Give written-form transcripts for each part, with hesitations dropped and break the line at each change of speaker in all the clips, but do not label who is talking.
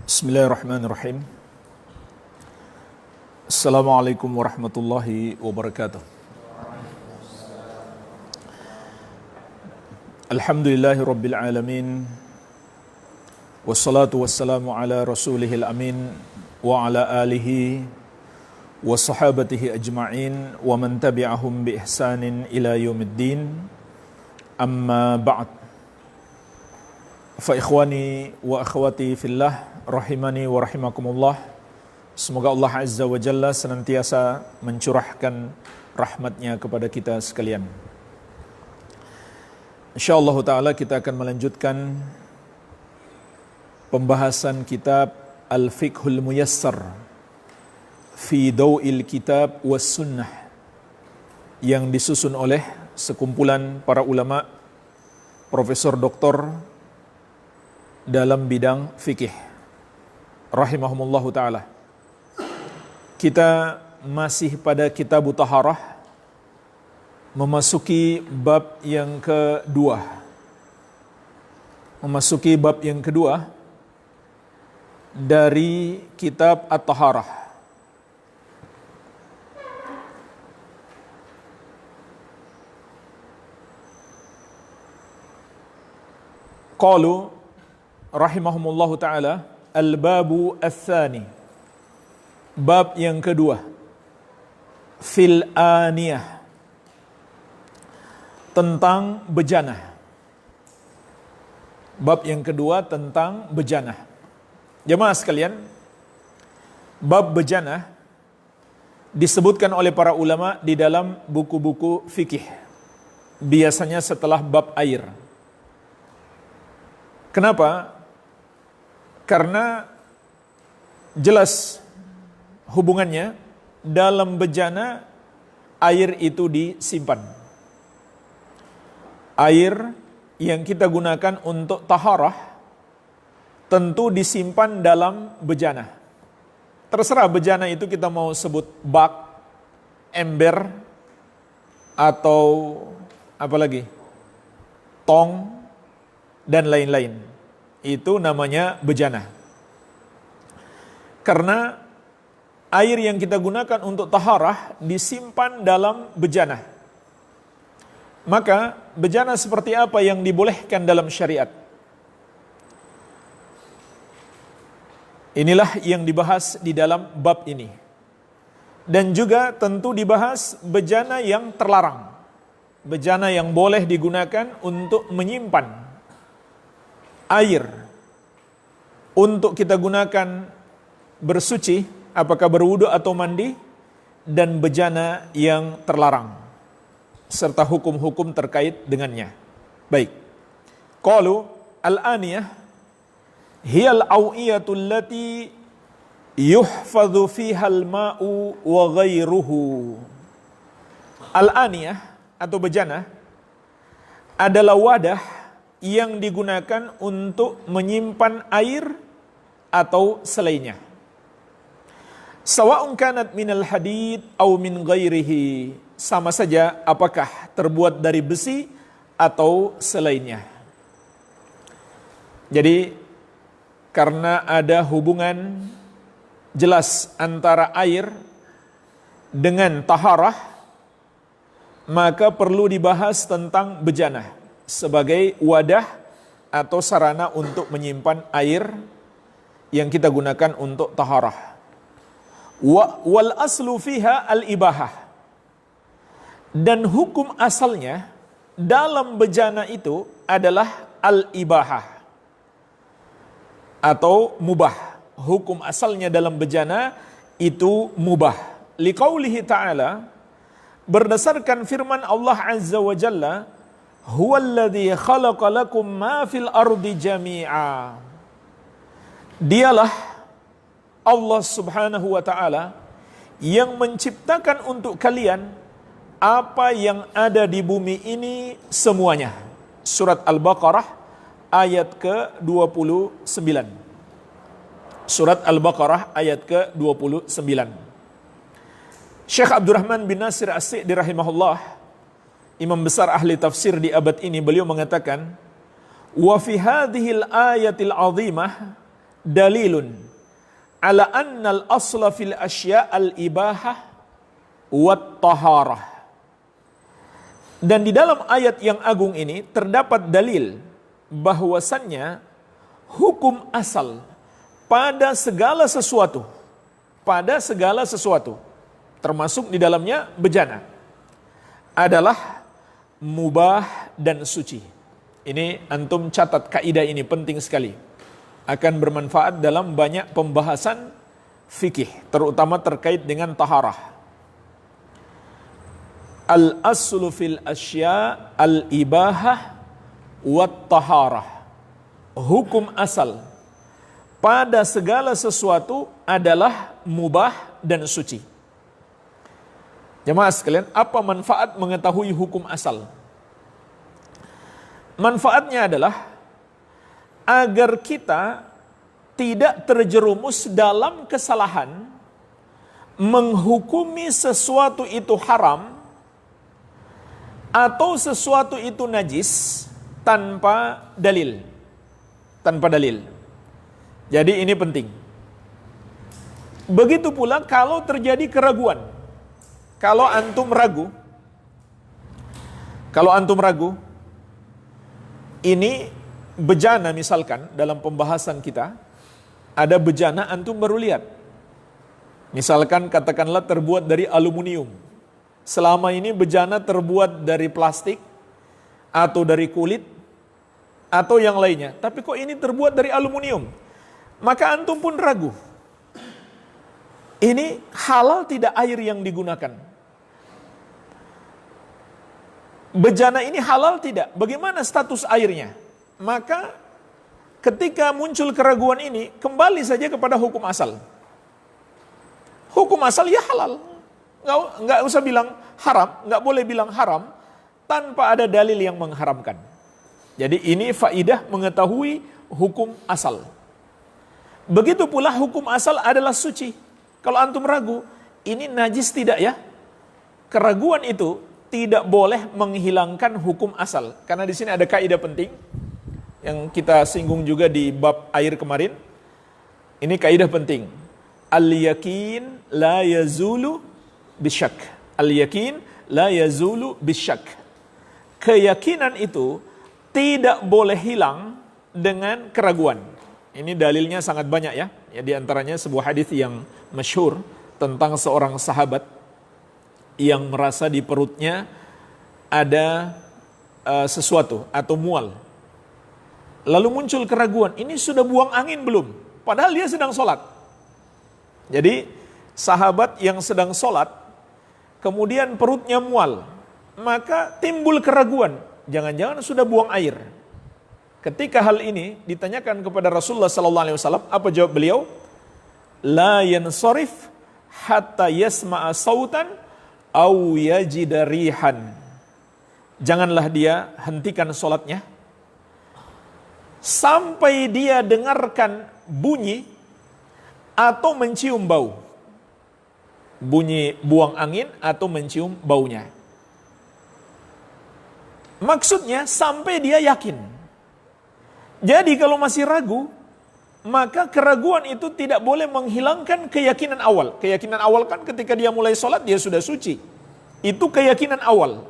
Bismillahirrahmanirrahim. Assalamualaikum warahmatullahi wabarakatuh. Alhamdulillahi rabbil alamin. Wassalatu wassalamu ala rasulihil amin wa ala alihi wa sahabatihi ajma'in wa man tabi'ahum bi ihsanin ila yaumiddin. Amma ba'd. Fa ikhwani wa akhwati fillah rahimani wa rahimakumullah. Semoga Allah Azza wa Jalla senantiasa mencurahkan rahmatnya kepada kita sekalian. InsyaAllah ta'ala kita akan melanjutkan pembahasan kitab Al-Fiqhul Muyassar fi Daw'il Kitab was Sunnah yang disusun oleh sekumpulan para ulama, profesor doktor dalam bidang fikih rahimahumullahu ta'ala. Kita masih pada kitab Taharah, memasuki bab yang kedua dari kitab At-Taharah. Qalu rahimahumullahu ta'ala, al-babu al-thani, bab yang kedua, fil aniyah, tentang bejana. Bab yang kedua tentang bejana. Jemaah sekalian, bab bejana disebutkan oleh para ulama di dalam buku-buku fikih, biasanya setelah bab air. Kenapa? Karena jelas hubungannya, dalam bejana air itu disimpan. Air yang kita gunakan untuk taharah tentu disimpan dalam bejana. Terserah bejana itu kita mau sebut bak, ember, atau apa lagi, tong, dan lain-lain. Itu namanya bejana. Karena air yang kita gunakan untuk taharah disimpan dalam bejana. Maka bejana seperti apa yang dibolehkan dalam syariat? Inilah yang dibahas di dalam bab ini. Dan juga tentu dibahas bejana yang terlarang. Bejana yang boleh digunakan untuk menyimpan air untuk kita gunakan bersuci, apakah berwudu atau mandi, dan bejana yang terlarang serta hukum-hukum terkait dengannya. Baik. Qalu al-aniyah hiya al-awiyatu allati yuhfadhu fiha al-ma'u wa ghairuhu. Al-aniyah atau bejana adalah wadah yang digunakan untuk menyimpan air atau selainnya. Sawa'un kanat minal hadid au min ghairihi, sama saja apakah terbuat dari besi atau selainnya. Jadi karena ada hubungan jelas antara air dengan taharah, maka perlu dibahas tentang bejana sebagai wadah atau sarana untuk menyimpan air yang kita gunakan untuk taharah. Wal aslu fiha al-ibahah. Dan hukum asalnya dalam bejana itu adalah al-ibahah atau mubah. Hukum asalnya dalam bejana itu mubah. Liqaulihi ta'ala, berdasarkan firman Allah Azza wa Jalla, huwallazi khalaqa lakum ma fil ardi jami'a. Dialah Allah Subhanahu wa ta'ala yang menciptakan untuk kalian apa yang ada di bumi ini semuanya. Surat Al-Baqarah ayat ke-29. Surat Al-Baqarah ayat ke-29. Syekh Abdurrahman bin Nasir As-Sa'di rahimahullah, imam besar ahli tafsir di abad ini, beliau mengatakan, wa fi hadhil ayatil azimah dalilun ala annal asla fil asya al ibahah wat taharah. Dan di dalam ayat yang agung ini terdapat dalil bahwasannya hukum asal pada segala sesuatu, termasuk di dalamnya bejana, adalah mubah dan suci. Ini antum catat kaidah ini, penting sekali. Akan bermanfaat dalam banyak pembahasan fikih, terutama terkait dengan taharah. Al-aslu fil asya al-ibahah wat taharah. Hukum asal pada segala sesuatu adalah mubah dan suci. Jemaah sekalian, apa manfaat mengetahui hukum asal? Manfaatnya adalah agar kita tidak terjerumus dalam kesalahan menghukumi sesuatu itu haram atau sesuatu itu najis tanpa dalil. Jadi ini penting. Begitu pula kalau terjadi keraguan. Kalau antum ragu, ini bejana misalkan dalam pembahasan kita, ada bejana antum baru lihat. Misalkan katakanlah terbuat dari aluminium. Selama ini bejana terbuat dari plastik atau dari kulit atau yang lainnya. Tapi kok ini terbuat dari aluminium? Maka antum pun ragu. Ini halal tidak air yang digunakan? Bejana ini halal tidak? Bagaimana status airnya? Maka ketika muncul keraguan ini, kembali saja kepada hukum asal. Hukum asal ya halal. Nggak usah bilang haram, nggak boleh bilang haram tanpa ada dalil yang mengharamkan. Jadi ini faidah mengetahui hukum asal. Begitu pula hukum asal adalah suci. Kalau antum ragu, ini najis tidak ya? Keraguan itu tidak boleh menghilangkan hukum asal. Karena di sini ada kaidah penting yang kita singgung juga di bab air kemarin. Ini kaidah penting. Al-yakin la yazulu bisyak. Al-yakin la yazulu bisyak. Keyakinan itu tidak boleh hilang dengan keraguan. Ini dalilnya sangat banyak ya. Di antaranya sebuah hadis yang masyhur tentang seorang sahabat yang merasa di perutnya ada sesuatu atau mual. Lalu muncul keraguan, ini sudah buang angin belum? Padahal dia sedang sholat. Jadi sahabat yang sedang sholat, kemudian perutnya mual, maka timbul keraguan, jangan-jangan sudah buang air. Ketika hal ini ditanyakan kepada Rasulullah SAW, apa jawab beliau? La yansarif hatta yasma'a sautan au yajida rihan. Janganlah dia hentikan sholatnya sampai dia dengarkan bunyi atau mencium bau. Bunyi buang angin atau mencium baunya. Maksudnya sampai dia yakin. Jadi kalau masih ragu, maka keraguan itu tidak boleh menghilangkan keyakinan awal. Keyakinan awal kan ketika dia mulai sholat dia sudah suci. Itu keyakinan awal.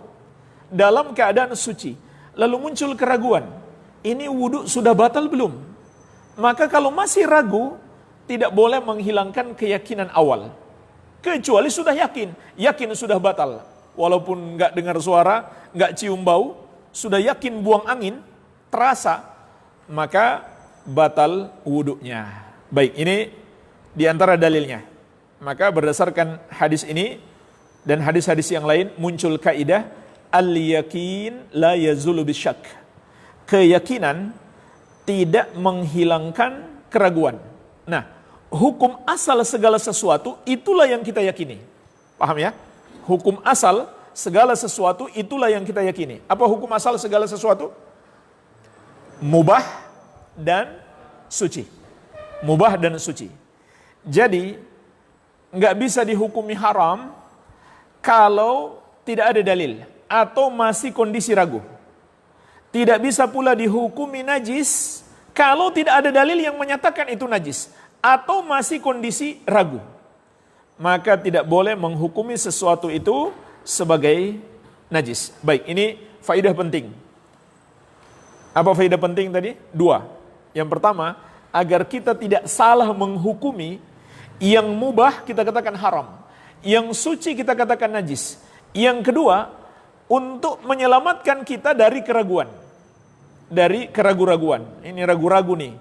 Dalam keadaan suci. Lalu muncul keraguan. Ini wudhu sudah batal belum? Maka kalau masih ragu, tidak boleh menghilangkan keyakinan awal. Kecuali sudah yakin. Yakin sudah batal. Walaupun nggak dengar suara, nggak cium bau, sudah yakin buang angin, terasa, maka batal wudhunya. Baik, ini diantara dalilnya. Maka berdasarkan hadis ini dan hadis-hadis yang lain muncul kaidah al-yakin la yazulu bisyak. Keyakinan tidak menghilangkan keraguan. Nah, hukum asal segala sesuatu itulah yang kita yakini. Paham ya? Hukum asal segala sesuatu itulah yang kita yakini. Apa hukum asal segala sesuatu? Mubah dan suci. Mubah dan suci. Jadi nggak bisa dihukumi haram kalau tidak ada dalil atau masih kondisi ragu. Tidak bisa pula dihukumi najis Kalau tidak ada dalil yang menyatakan itu najis, atau masih kondisi ragu, maka tidak boleh menghukumi sesuatu itu sebagai najis. Baik, ini faidah penting. Apa faidah penting tadi? Dua. Yang pertama, agar kita tidak salah menghukumi yang mubah kita katakan haram, yang suci kita katakan najis. Yang kedua, untuk menyelamatkan kita dari keraguan, dari keraguan-raguan. Ini ragu-ragu nih,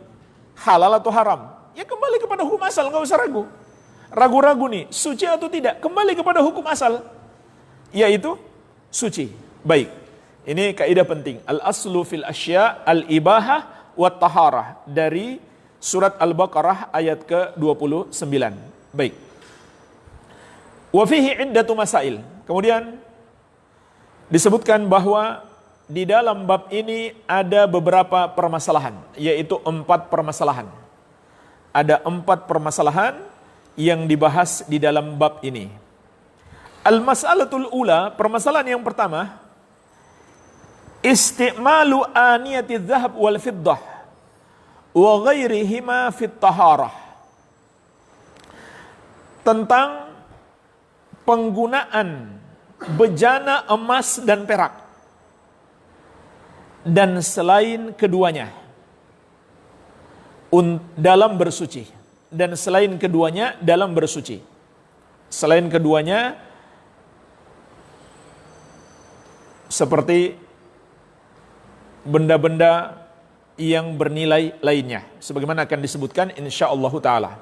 halal atau haram? Ya kembali kepada hukum asal, nggak usah ragu. Ragu-ragu nih, suci atau tidak? Kembali kepada hukum asal, yaitu suci. Baik, ini kaidah penting. Al-aslu fil asya al-ibahah wa taharah, dari surat Al-Baqarah ayat ke-29. Baik. Wa fihi iddatu masail. Kemudian disebutkan bahwa di dalam bab ini ada beberapa permasalahan, yaitu 4 permasalahan. Ada 4 permasalahan yang dibahas di dalam bab ini. Al-mas'alatul ula, permasalahan yang pertama, isti'malu aniyati dzahab wal fiddah wa ghairihima fit taharah. Tentang penggunaan bejana emas dan perak dan selain keduanya dalam bersuci, dan selain keduanya dalam bersuci. Selain keduanya seperti benda-benda yang bernilai lainnya, sebagaimana akan disebutkan insyaallah taala.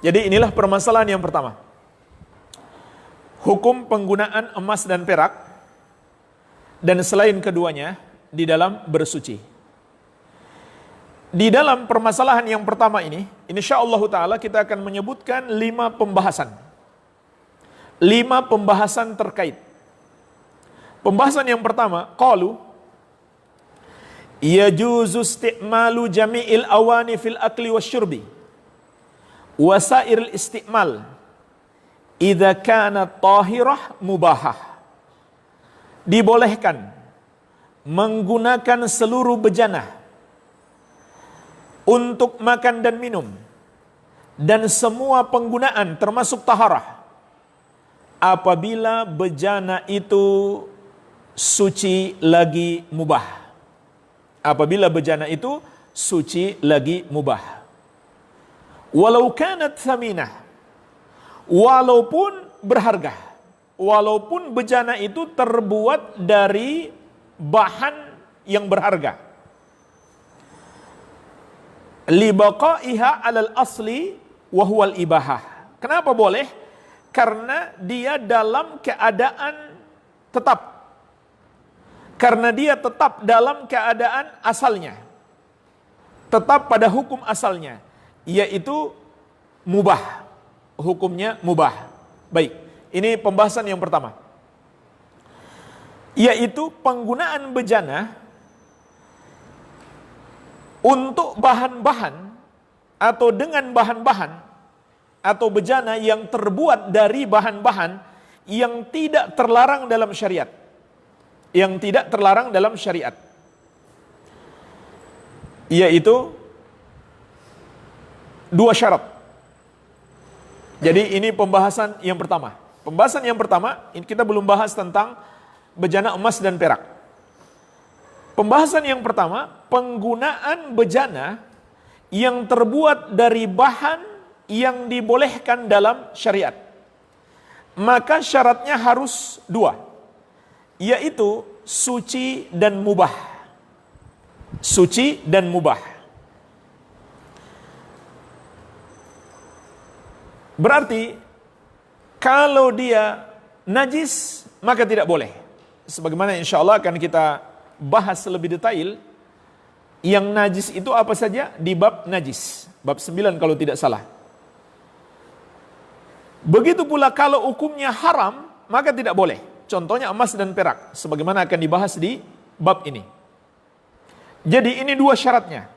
Jadi inilah permasalahan yang pertama, hukum penggunaan emas dan perak dan selain keduanya di dalam bersuci. Di dalam permasalahan yang pertama ini, insyaallah taala kita akan menyebutkan 5 pembahasan. 5 pembahasan terkait. Pembahasan yang pertama, qalu yajuzu isti'malu jami'il awani fil akli wasyurbi wasairil isti'mal idza kana tahirah mubahah. Dibolehkan menggunakan seluruh bejana untuk makan dan minum, dan semua penggunaan termasuk taharah, apabila bejana itu suci lagi mubah. Apabila bejana itu suci lagi mubah. Walau kanat thaminah, walaupun berharga, walaupun bejana itu terbuat dari bahan yang berharga. Libaqaiha 'alal asli wa huwal ibahah. Kenapa boleh? Karena dia dalam keadaan tetap. Karena dia tetap dalam keadaan asalnya. Tetap pada hukum asalnya, yaitu mubah. Hukumnya mubah. Baik, ini pembahasan yang pertama, yaitu penggunaan bejana untuk bahan-bahan atau dengan bahan-bahan atau bejana yang terbuat dari bahan-bahan yang tidak terlarang dalam syariat. Yang tidak terlarang dalam syariat, yaitu 2 syarat. Jadi ini pembahasan yang pertama. Pembahasan yang pertama, kita belum bahas tentang bejana emas dan perak. Pembahasan yang pertama, penggunaan bejana yang terbuat dari bahan yang dibolehkan dalam syariat. Maka syaratnya harus 2, yaitu suci dan mubah. Suci dan mubah. Berarti kalau dia najis maka tidak boleh. Sebagaimana insyaallah akan kita bahas lebih detail, yang najis itu apa saja di bab najis, bab 9 kalau tidak salah. Begitu pula kalau hukumnya haram maka tidak boleh. Contohnya emas dan perak, sebagaimana akan dibahas di bab ini. Jadi ini 2 syaratnya.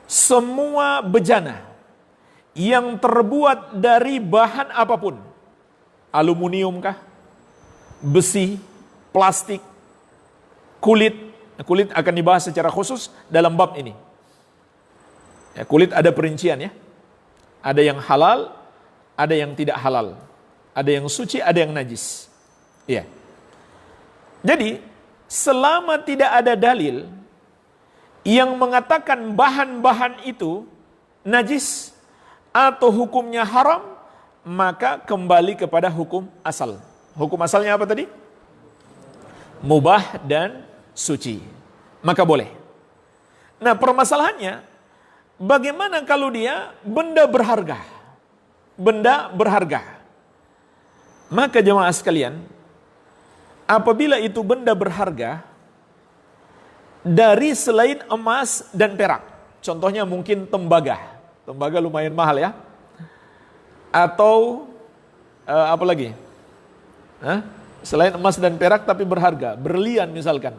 Semua bejana yang terbuat dari bahan apapun, aluminium kah, besi, plastik, kulit akan dibahas secara khusus dalam bab ini. Ya, kulit ada perincian ya. Ada yang halal, ada yang tidak halal. Ada yang suci, ada yang najis. Iya. Jadi, selama tidak ada dalil yang mengatakan bahan-bahan itu najis atau hukumnya haram, maka kembali kepada hukum asal. Hukum asalnya apa tadi? Mubah dan suci. Maka boleh. Nah, permasalahannya, bagaimana kalau dia benda berharga? Benda berharga. Maka jemaah sekalian, apabila itu benda berharga dari selain emas dan perak, contohnya mungkin tembaga. Tembaga lumayan mahal ya. Atau apa lagi? Selain emas dan perak tapi berharga, berlian misalkan.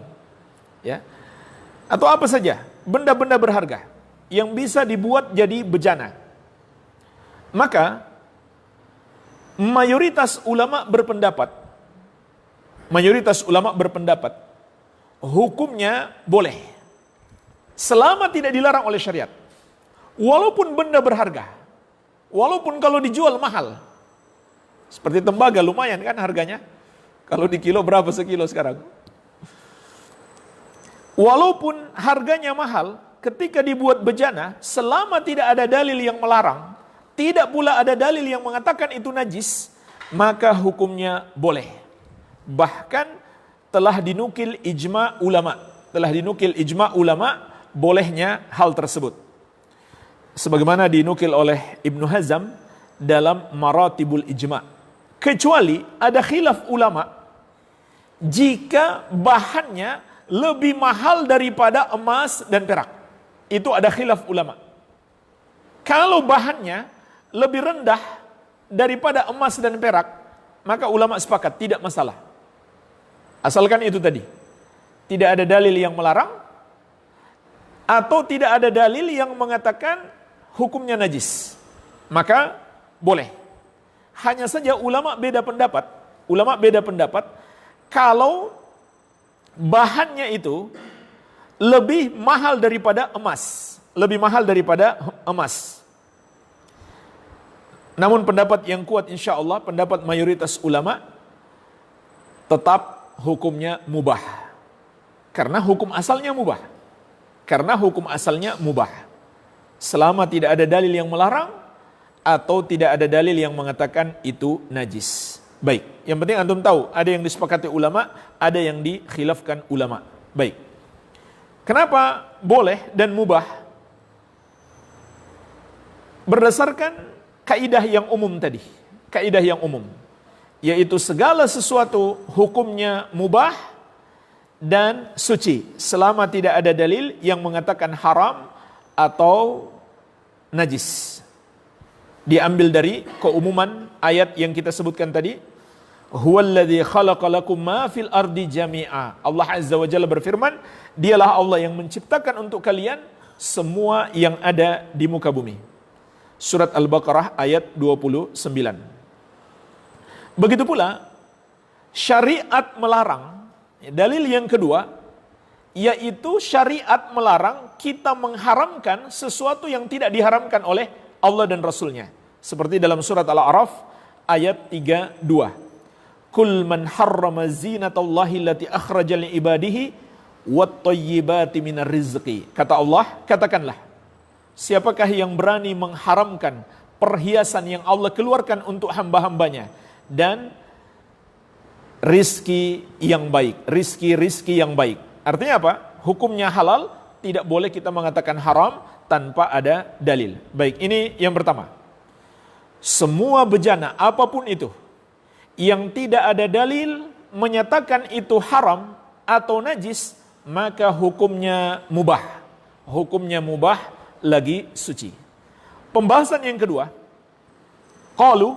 Ya. Atau apa saja, benda-benda berharga yang bisa dibuat jadi bejana. Maka mayoritas ulama berpendapat hukumnya boleh selama tidak dilarang oleh syariat. Walaupun benda berharga, walaupun kalau dijual mahal. Seperti tembaga lumayan kan harganya. Kalau di kilo berapa sekilo sekarang? Walaupun harganya mahal, ketika dibuat bejana, selama tidak ada dalil yang melarang, tidak pula ada dalil yang mengatakan itu najis, maka hukumnya boleh. Bahkan telah dinukil ijma ulama bolehnya hal tersebut. Sebagaimana dinukil oleh Ibnu Hazm dalam Maratibul Ijma. Kecuali ada khilaf ulama jika bahannya lebih mahal daripada emas dan perak. Itu ada khilaf ulama. Kalau bahannya lebih rendah daripada emas dan perak, maka ulama sepakat tidak masalah. Asalkan itu tadi, tidak ada dalil yang melarang atau tidak ada dalil yang mengatakan hukumnya najis, maka boleh. Hanya saja ulama beda pendapat kalau bahannya itu lebih mahal daripada emas. Namun pendapat yang kuat insya Allah, pendapat mayoritas ulama, tetap hukumnya mubah. Karena hukum asalnya mubah. Selama tidak ada dalil yang melarang, atau tidak ada dalil yang mengatakan itu najis. Baik, yang penting antum tahu, ada yang disepakati ulama, ada yang dikhilafkan ulama. Baik. Kenapa boleh dan mubah? Berdasarkan kaidah yang umum tadi. Kaidah yang umum, yaitu segala sesuatu hukumnya mubah dan suci selama tidak ada dalil yang mengatakan haram atau najis. Diambil dari keumuman ayat yang kita sebutkan tadi, huwallazi khalaqalakum ma fil ardi jami'a. Allah Azza wa Jalla berfirman, dialah Allah yang menciptakan untuk kalian semua yang ada di muka bumi. Surat Al-Baqarah ayat 29. Begitu pula syariat melarang, dalil yang kedua, yaitu syariat melarang kita mengharamkan sesuatu yang tidak diharamkan oleh Allah dan Rasulnya. Seperti dalam surat Al-A'raf ayat 32. Kul man harrama zinatallahi allati akhraja li ibadihi wat thayyibati minar rizqi. Kata Allah, katakanlah, siapakah yang berani mengharamkan perhiasan yang Allah keluarkan untuk hamba-hambanya dan rizki yang baik, rizki yang baik. Artinya apa? Hukumnya halal, tidak boleh kita mengatakan haram tanpa ada dalil. Baik, ini yang pertama. Semua bejana apapun itu yang tidak ada dalil menyatakan itu haram atau najis, maka hukumnya mubah. Hukumnya mubah lagi suci. Pembahasan yang kedua, qalu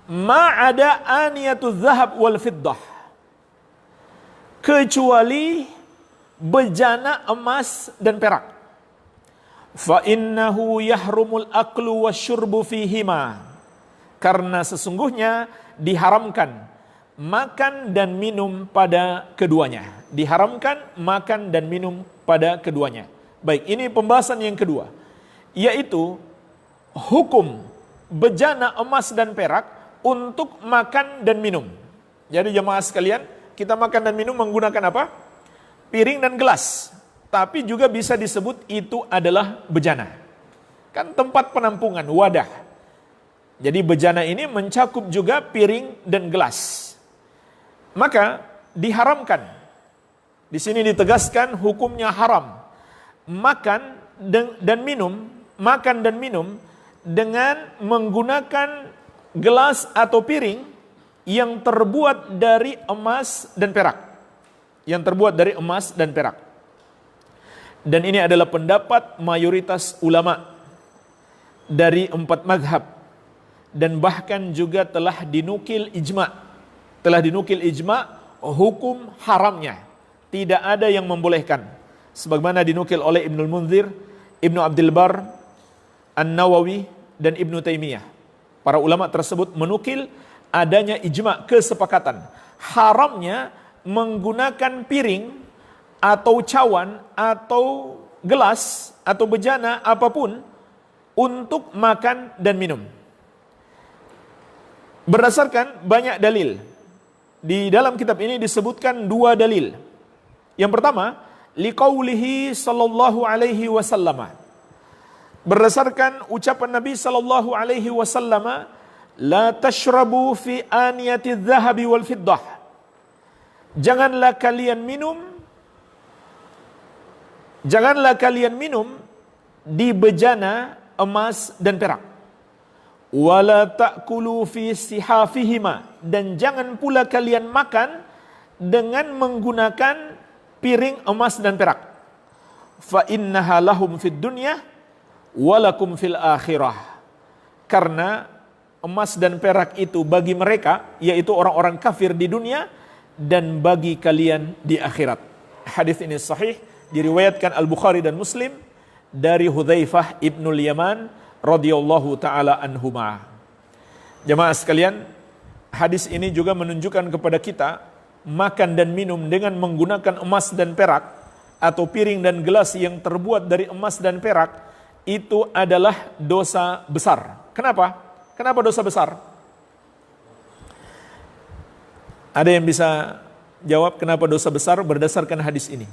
ma ada aniyatu dzahab wal fiddah, kecuali bejana emas dan perak. Fa innahu yahrumul aklu wasyurbu fihima, karena sesungguhnya diharamkan makan dan minum pada keduanya. Diharamkan makan dan minum pada keduanya. Baik, ini pembahasan yang kedua. yaitu hukum bejana emas dan perak untuk makan dan minum. Jadi jemaah sekalian, kita makan dan minum menggunakan apa? Piring dan gelas. Tapi juga bisa disebut itu adalah bejana. Kan tempat penampungan, wadah. Jadi bejana ini mencakup juga piring dan gelas. Maka diharamkan. Di sini ditegaskan hukumnya haram. Makan dan minum dengan menggunakan gelas atau piring yang terbuat dari emas dan perak. Yang terbuat dari emas dan perak. Dan ini adalah pendapat mayoritas ulama dari 4 mazhab. Dan bahkan juga telah dinukil ijma. Telah dinukil ijma hukum haramnya. Tidak ada yang membolehkan. Sebagaimana dinukil oleh Ibnul Munzir, Ibnu Abdul Bar, An-Nawawi, dan Ibnu Taimiyah. Para ulama tersebut menukil adanya ijma, kesepakatan. Haramnya menggunakan piring atau cawan atau gelas atau bejana apapun untuk makan dan minum. Berdasarkan banyak dalil. Di dalam kitab ini disebutkan 2 dalil. Yang pertama, liqaulihi sallallahu alaihi wasallam. Berdasarkan ucapan Nabi sallallahu alaihi wasallam, la tashrabu fi aniyati adh-dhahabi wal fiddah. Janganlah kalian minum di bejana emas dan perak. Wala ta'kulu fi sihafihima, dan jangan pula kalian makan dengan menggunakan piring emas dan perak. Fa innaha lahum fid dunya walakum fil akhirah. Karena emas dan perak itu bagi mereka, yaitu orang-orang kafir di dunia, dan bagi kalian di akhirat. Hadis ini sahih, diriwayatkan Al-Bukhari dan Muslim dari Hudzaifah ibnul Yaman radhiyallahu taala anhuma. Jemaah sekalian, hadis ini juga menunjukkan kepada kita makan dan minum dengan menggunakan emas dan perak atau piring dan gelas yang terbuat dari emas dan perak itu adalah dosa besar. Kenapa? Kenapa dosa besar? Ada yang bisa jawab kenapa dosa besar berdasarkan hadis ini?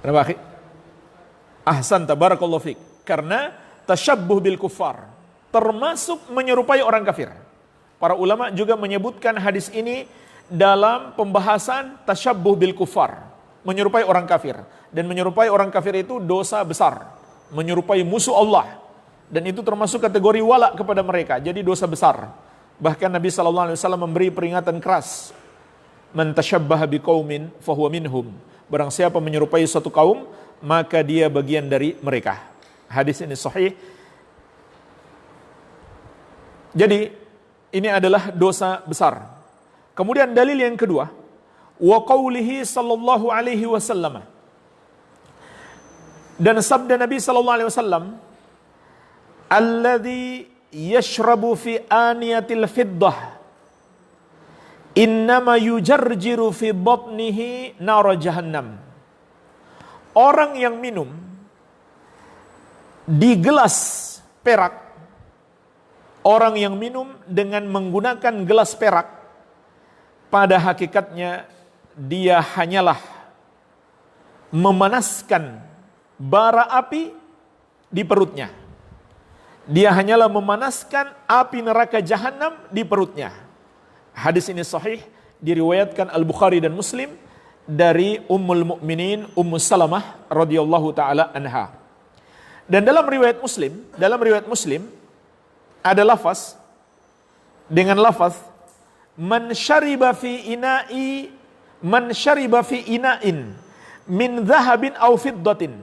Kenapa, akhi? Ahsan, tabarakallahu fik. Karena tasyabbuh bil kuffar, termasuk menyerupai orang kafir. Para ulama juga menyebutkan hadis ini dalam pembahasan tasyabbuh bil kuffar, menyerupai orang kafir. Dan menyerupai orang kafir itu dosa besar, menyerupai musuh Allah. Dan itu termasuk kategori wala kepada mereka, jadi dosa besar. Bahkan Nabi SAW memberi peringatan keras, man tasyabbaha biqaumin fahuwa minhum. Barang siapa menyerupai suatu kaum, maka dia bagian dari mereka. Hadis ini sahih. Jadi ini adalah dosa besar. Kemudian dalil yang kedua, wa qaulihi sallallahu alaihi wasallam. Dan sabda Nabi sallallahu alaihi wasallam, alladzi yashrabu fi aniyatil fiddah innama yujarjiru fi batnihi nar jahannam. Orang yang minum di gelas perak, orang yang minum dengan menggunakan gelas perak, pada hakikatnya dia hanyalah memanaskan bara api di perutnya. Dia hanyalah memanaskan api neraka jahanam di perutnya. Hadis ini sahih, diriwayatkan Al-Bukhari dan Muslim dari Ummul Mukminin Ummu Salamah radhiyallahu taala anha. Dan dalam riwayat Muslim ada lafaz dengan lafaz man syariba fi ina'in min dhahabin aw fiddatin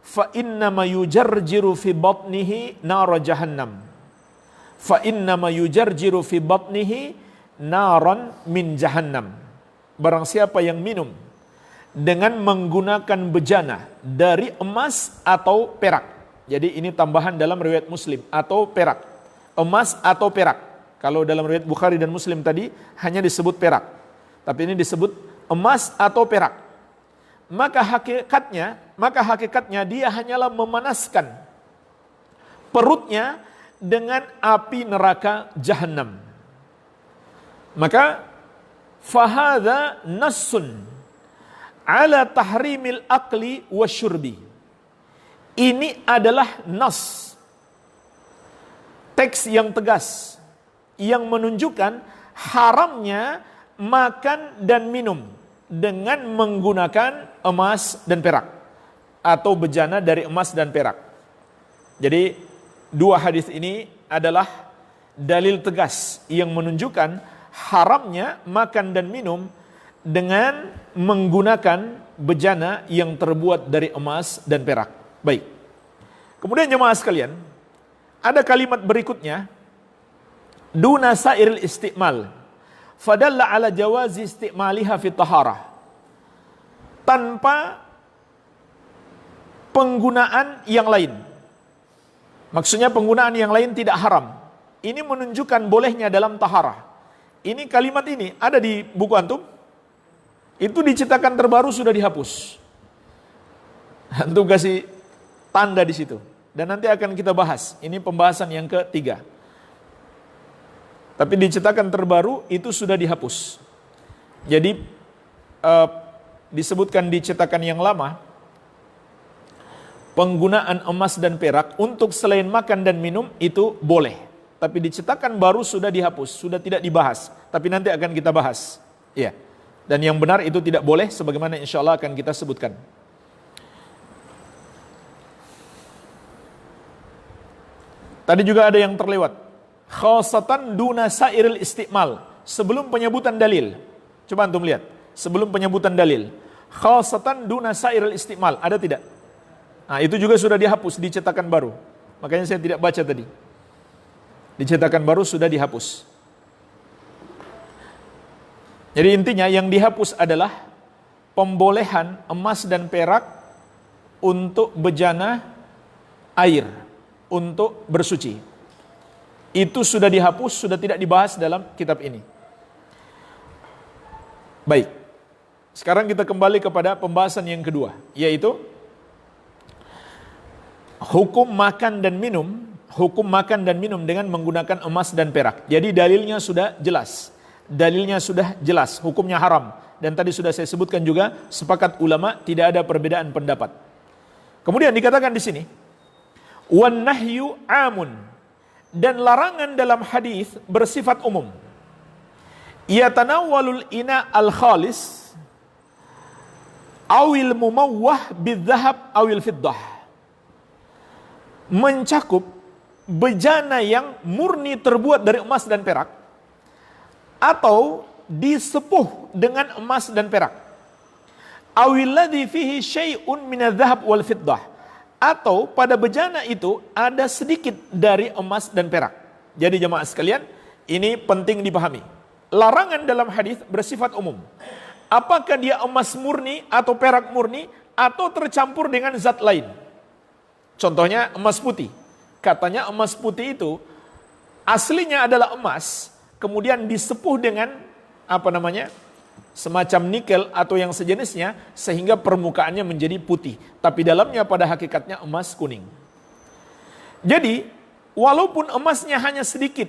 fa inna ma yujarjiru fi batnihi nar jahannam. Fa inna ma yujarjiru fi batnihi naran min jahannam. Barang siapa yang minum dengan menggunakan bejana dari emas atau perak. Jadi ini tambahan dalam riwayat Muslim, atau perak. Emas atau perak. Kalau dalam riwayat Bukhari dan Muslim tadi hanya disebut perak. Tapi ini disebut emas atau perak. maka hakikatnya dia hanyalah memanaskan perutnya dengan api neraka jahanam. Maka fahadha nassun ala tahrimil akli wasyurbi. Ini adalah nas, teks yang tegas yang menunjukkan haramnya makan dan minum dengan menggunakan emas dan perak atau bejana dari emas dan perak. Jadi dua hadis ini adalah dalil tegas yang menunjukkan haramnya makan dan minum dengan menggunakan bejana yang terbuat dari emas dan perak. Baik. Kemudian jemaah sekalian, ada kalimat berikutnya, duna sairil istimal, fadalla ala jawazi istimaliha fi taharah. Tanpa penggunaan yang lain. Maksudnya penggunaan yang lain tidak haram. Ini menunjukkan bolehnya dalam taharah. Ini kalimat ini ada di buku antum. Itu dicetakan terbaru sudah dihapus. Antum kasih tanda di situ. Dan nanti akan kita bahas. Ini pembahasan yang ketiga. Tapi dicetakan terbaru itu sudah dihapus. Jadi disebutkan di cetakan yang lama, penggunaan emas dan perak untuk selain makan dan minum itu boleh. Tapi di cetakan baru sudah dihapus, sudah tidak dibahas. Tapi nanti akan kita bahas. Iya. Dan yang benar itu tidak boleh, sebagaimana insya Allah akan kita sebutkan. Tadi juga ada yang terlewat. Khasatan duna sairil istimal. Sebelum penyebutan dalil. Coba antum lihat. Sebelum penyebutan dalil. Khasatan duna sairil istimal. Ada tidak? Nah, itu juga sudah dihapus di cetakan baru. Makanya saya tidak baca tadi. Di cetakan baru sudah dihapus. Jadi intinya yang dihapus adalah pembolehan emas dan perak untuk bejana air. Untuk bersuci. Itu sudah dihapus, sudah tidak dibahas dalam kitab ini. Baik. Sekarang kita kembali kepada pembahasan yang kedua, yaitu hukum makan dan minum dengan menggunakan emas dan perak. Jadi dalilnya sudah jelas. Dalilnya sudah jelas, hukumnya haram. Dan tadi sudah saya sebutkan juga, sepakat ulama tidak ada perbedaan pendapat. Kemudian dikatakan di sini, wan nahyu amun, dan larangan dalam hadis bersifat umum. Yatanawwalul ina al khalis awil mumawwah bidzahab awil fiddah. Mencakup bejana yang murni terbuat dari emas dan perak atau disepuh dengan emas dan perak. Awil ladzi fihi syai'un minadz-dzahab wal fiddah. Atau pada bejana itu ada sedikit dari emas dan perak. Jadi jemaah sekalian, ini penting dipahami. Larangan dalam hadis bersifat umum. Apakah dia emas murni atau perak murni atau tercampur dengan zat lain? Contohnya emas putih. Katanya emas putih itu aslinya adalah emas, kemudian disepuh dengan semacam nikel atau yang sejenisnya, sehingga permukaannya menjadi putih. Tapi dalamnya pada hakikatnya emas kuning. Jadi, walaupun emasnya hanya sedikit,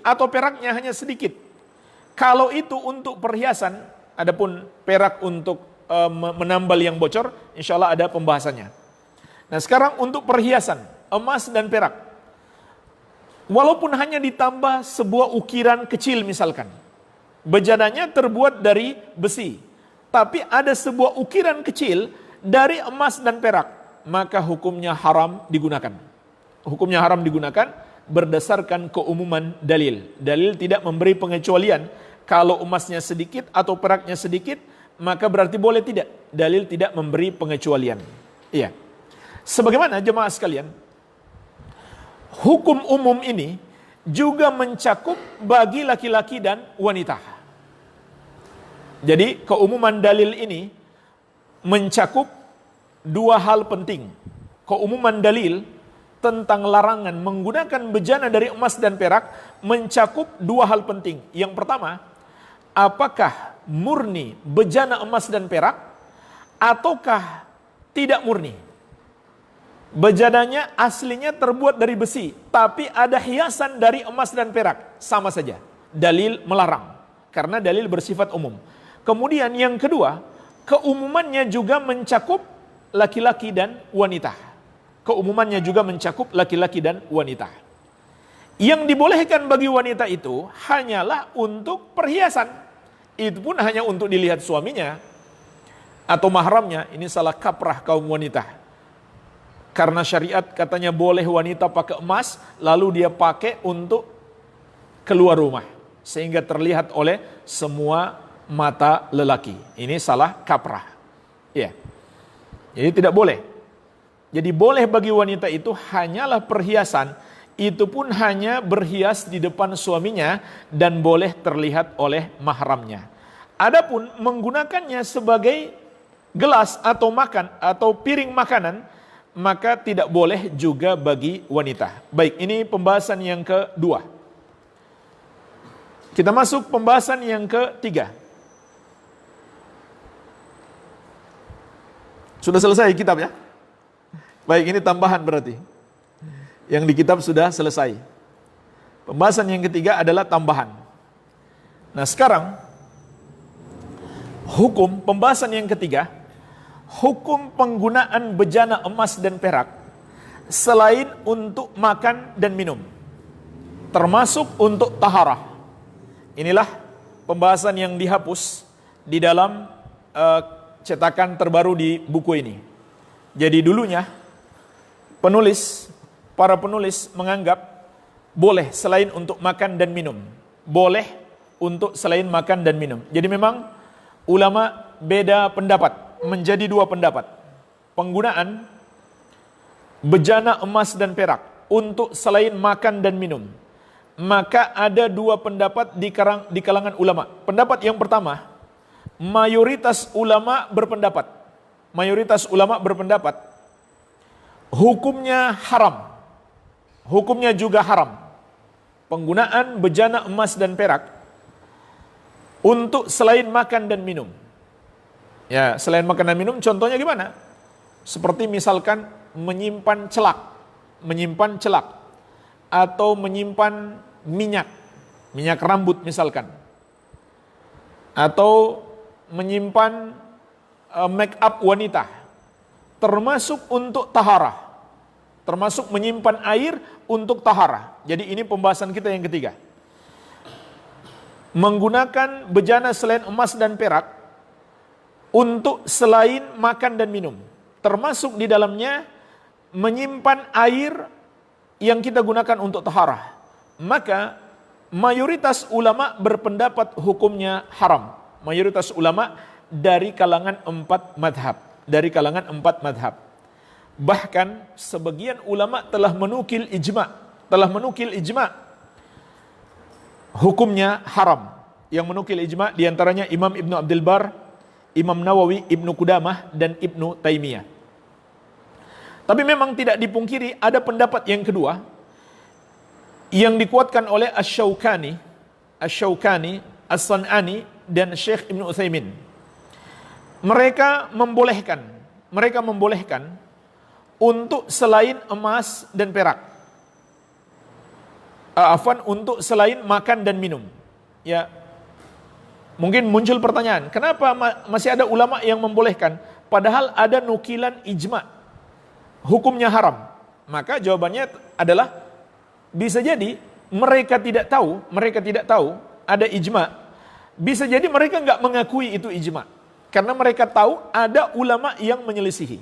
atau peraknya hanya sedikit, kalau itu untuk perhiasan, adapun perak untuk menambal yang bocor, insya Allah ada pembahasannya. Nah sekarang untuk perhiasan, emas dan perak, walaupun hanya ditambah sebuah ukiran kecil misalkan, bejananya terbuat dari besi, tapi ada sebuah ukiran kecil dari emas dan perak, maka hukumnya haram digunakan. Hukumnya haram digunakan berdasarkan keumuman dalil. Dalil tidak memberi pengecualian. Kalau emasnya sedikit atau peraknya sedikit, maka berarti boleh tidak. Dalil tidak memberi pengecualian. Iya. Sebagaimana jemaah sekalian, hukum umum ini juga mencakup bagi laki-laki dan wanita. Jadi keumuman dalil ini mencakup dua hal penting. Keumuman dalil tentang larangan menggunakan bejana dari emas dan perak mencakup dua hal penting. Yang pertama, apakah murni bejana emas dan perak ataukah tidak murni. Bejananya aslinya terbuat dari besi, tapi ada hiasan dari emas dan perak, sama saja. Dalil melarang, karena dalil bersifat umum. Kemudian yang kedua, keumumannya juga mencakup laki-laki dan wanita. Keumumannya juga mencakup laki-laki dan wanita. Yang dibolehkan bagi wanita itu hanyalah untuk perhiasan. Itu pun hanya untuk dilihat suaminya atau mahramnya. Ini salah kaprah kaum wanita. Karena syariat katanya boleh wanita pakai emas, lalu dia pakai untuk keluar rumah. Sehingga terlihat oleh semua mata lelaki. Ini salah kaprah. Ya. Jadi tidak boleh. Jadi boleh bagi wanita itu hanyalah perhiasan, itu pun hanya berhias di depan suaminya dan boleh terlihat oleh mahramnya. Adapun menggunakannya sebagai gelas atau makan atau piring makanan, maka tidak boleh juga bagi wanita. Baik, ini pembahasan yang kedua. Kita masuk pembahasan yang ketiga. Sudah selesai kitab ya? Baik, ini tambahan berarti. Yang di kitab sudah selesai. Pembahasan yang ketiga adalah tambahan. Nah sekarang, hukum pembahasan yang ketiga, hukum penggunaan bejana emas dan perak selain untuk makan dan minum, termasuk untuk taharah. Inilah pembahasan yang dihapus di dalam cetakan terbaru di buku ini. Jadi dulunya para penulis menganggap boleh selain untuk makan dan minum. Boleh untuk selain makan dan minum. Jadi memang ulama beda pendapat, menjadi dua pendapat. Penggunaan bejana emas dan perak untuk selain makan dan minum. Maka ada dua pendapat di kalangan ulama. Pendapat yang pertama, mayoritas ulama berpendapat hukumnya haram. Hukumnya juga haram. Penggunaan bejana emas dan perak untuk selain makan dan minum. Ya, selain makan dan minum contohnya gimana? Seperti misalkan menyimpan celak atau menyimpan minyak rambut misalkan. Atau menyimpan make up wanita, termasuk untuk taharah, termasuk menyimpan air untuk taharah. Jadi ini pembahasan kita yang ketiga. Menggunakan bejana selain emas dan perak untuk selain makan dan minum, termasuk di dalamnya menyimpan air yang kita gunakan untuk taharah. Maka mayoritas ulama berpendapat hukumnya haram. Mayoritas ulama dari kalangan empat madhab. Bahkan sebagian ulama telah menukil ijma hukumnya haram. Yang menukil ijma diantaranya Imam Ibnu Abdul Bar, Imam Nawawi, Ibnu Qudamah, dan Ibnu Taimiyah. Tapi memang tidak dipungkiri ada pendapat yang kedua yang dikuatkan oleh Asy-Syaukani, As-San'ani, dan Syekh Ibnu Utsaimin. Mereka membolehkan untuk selain emas dan perak. Untuk selain makan dan minum. Ya. Mungkin muncul pertanyaan, kenapa masih ada ulama yang membolehkan padahal ada nukilan ijma hukumnya haram? Maka jawabannya adalah bisa jadi mereka tidak tahu ada ijma. Bisa jadi mereka nggak mengakui itu ijma. Karena mereka tahu ada ulama yang menyelisihi.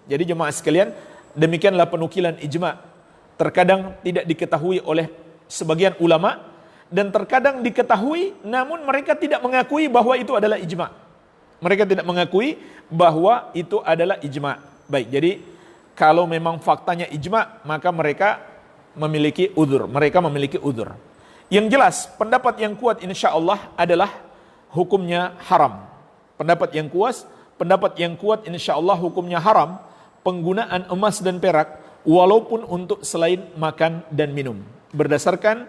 Jadi jemaah sekalian, demikianlah penukilan ijma. Terkadang tidak diketahui oleh sebagian ulama, dan terkadang diketahui namun mereka tidak mengakui bahwa itu adalah ijma. Baik, jadi kalau memang faktanya ijma, maka mereka memiliki udzur. Yang jelas, pendapat yang kuat insyaallah adalah hukumnya haram. Pendapat yang kuat insyaallah hukumnya haram penggunaan emas dan perak walaupun untuk selain makan dan minum. Berdasarkan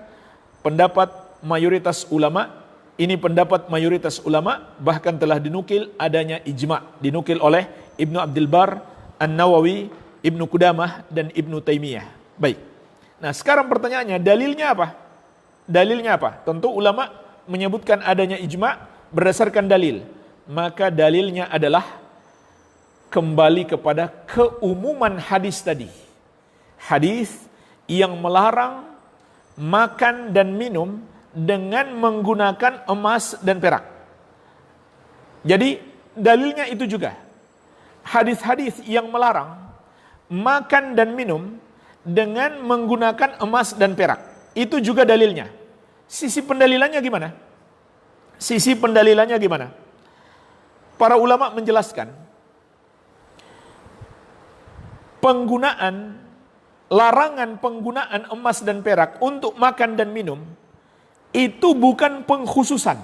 pendapat mayoritas ulama Ini pendapat mayoritas ulama, bahkan telah dinukil adanya ijma', dinukil oleh Ibnu Abdul Bar, An-Nawawi, Ibnu Qudamah, dan Ibnu Taimiyah. Baik. Nah, sekarang pertanyaannya, dalilnya apa? Dalilnya apa? Tentu ulama menyebutkan adanya ijma' berdasarkan dalil. Maka dalilnya adalah kembali kepada keumuman hadis tadi. Hadis yang melarang makan dan minum dengan menggunakan emas dan perak. Jadi dalilnya itu juga. Hadis-hadis yang melarang makan dan minum dengan menggunakan emas dan perak. Itu juga dalilnya. Sisi pendalilannya gimana? Sisi pendalilannya gimana? Para ulama menjelaskan larangan penggunaan emas dan perak untuk makan dan minum itu bukan pengkhususan.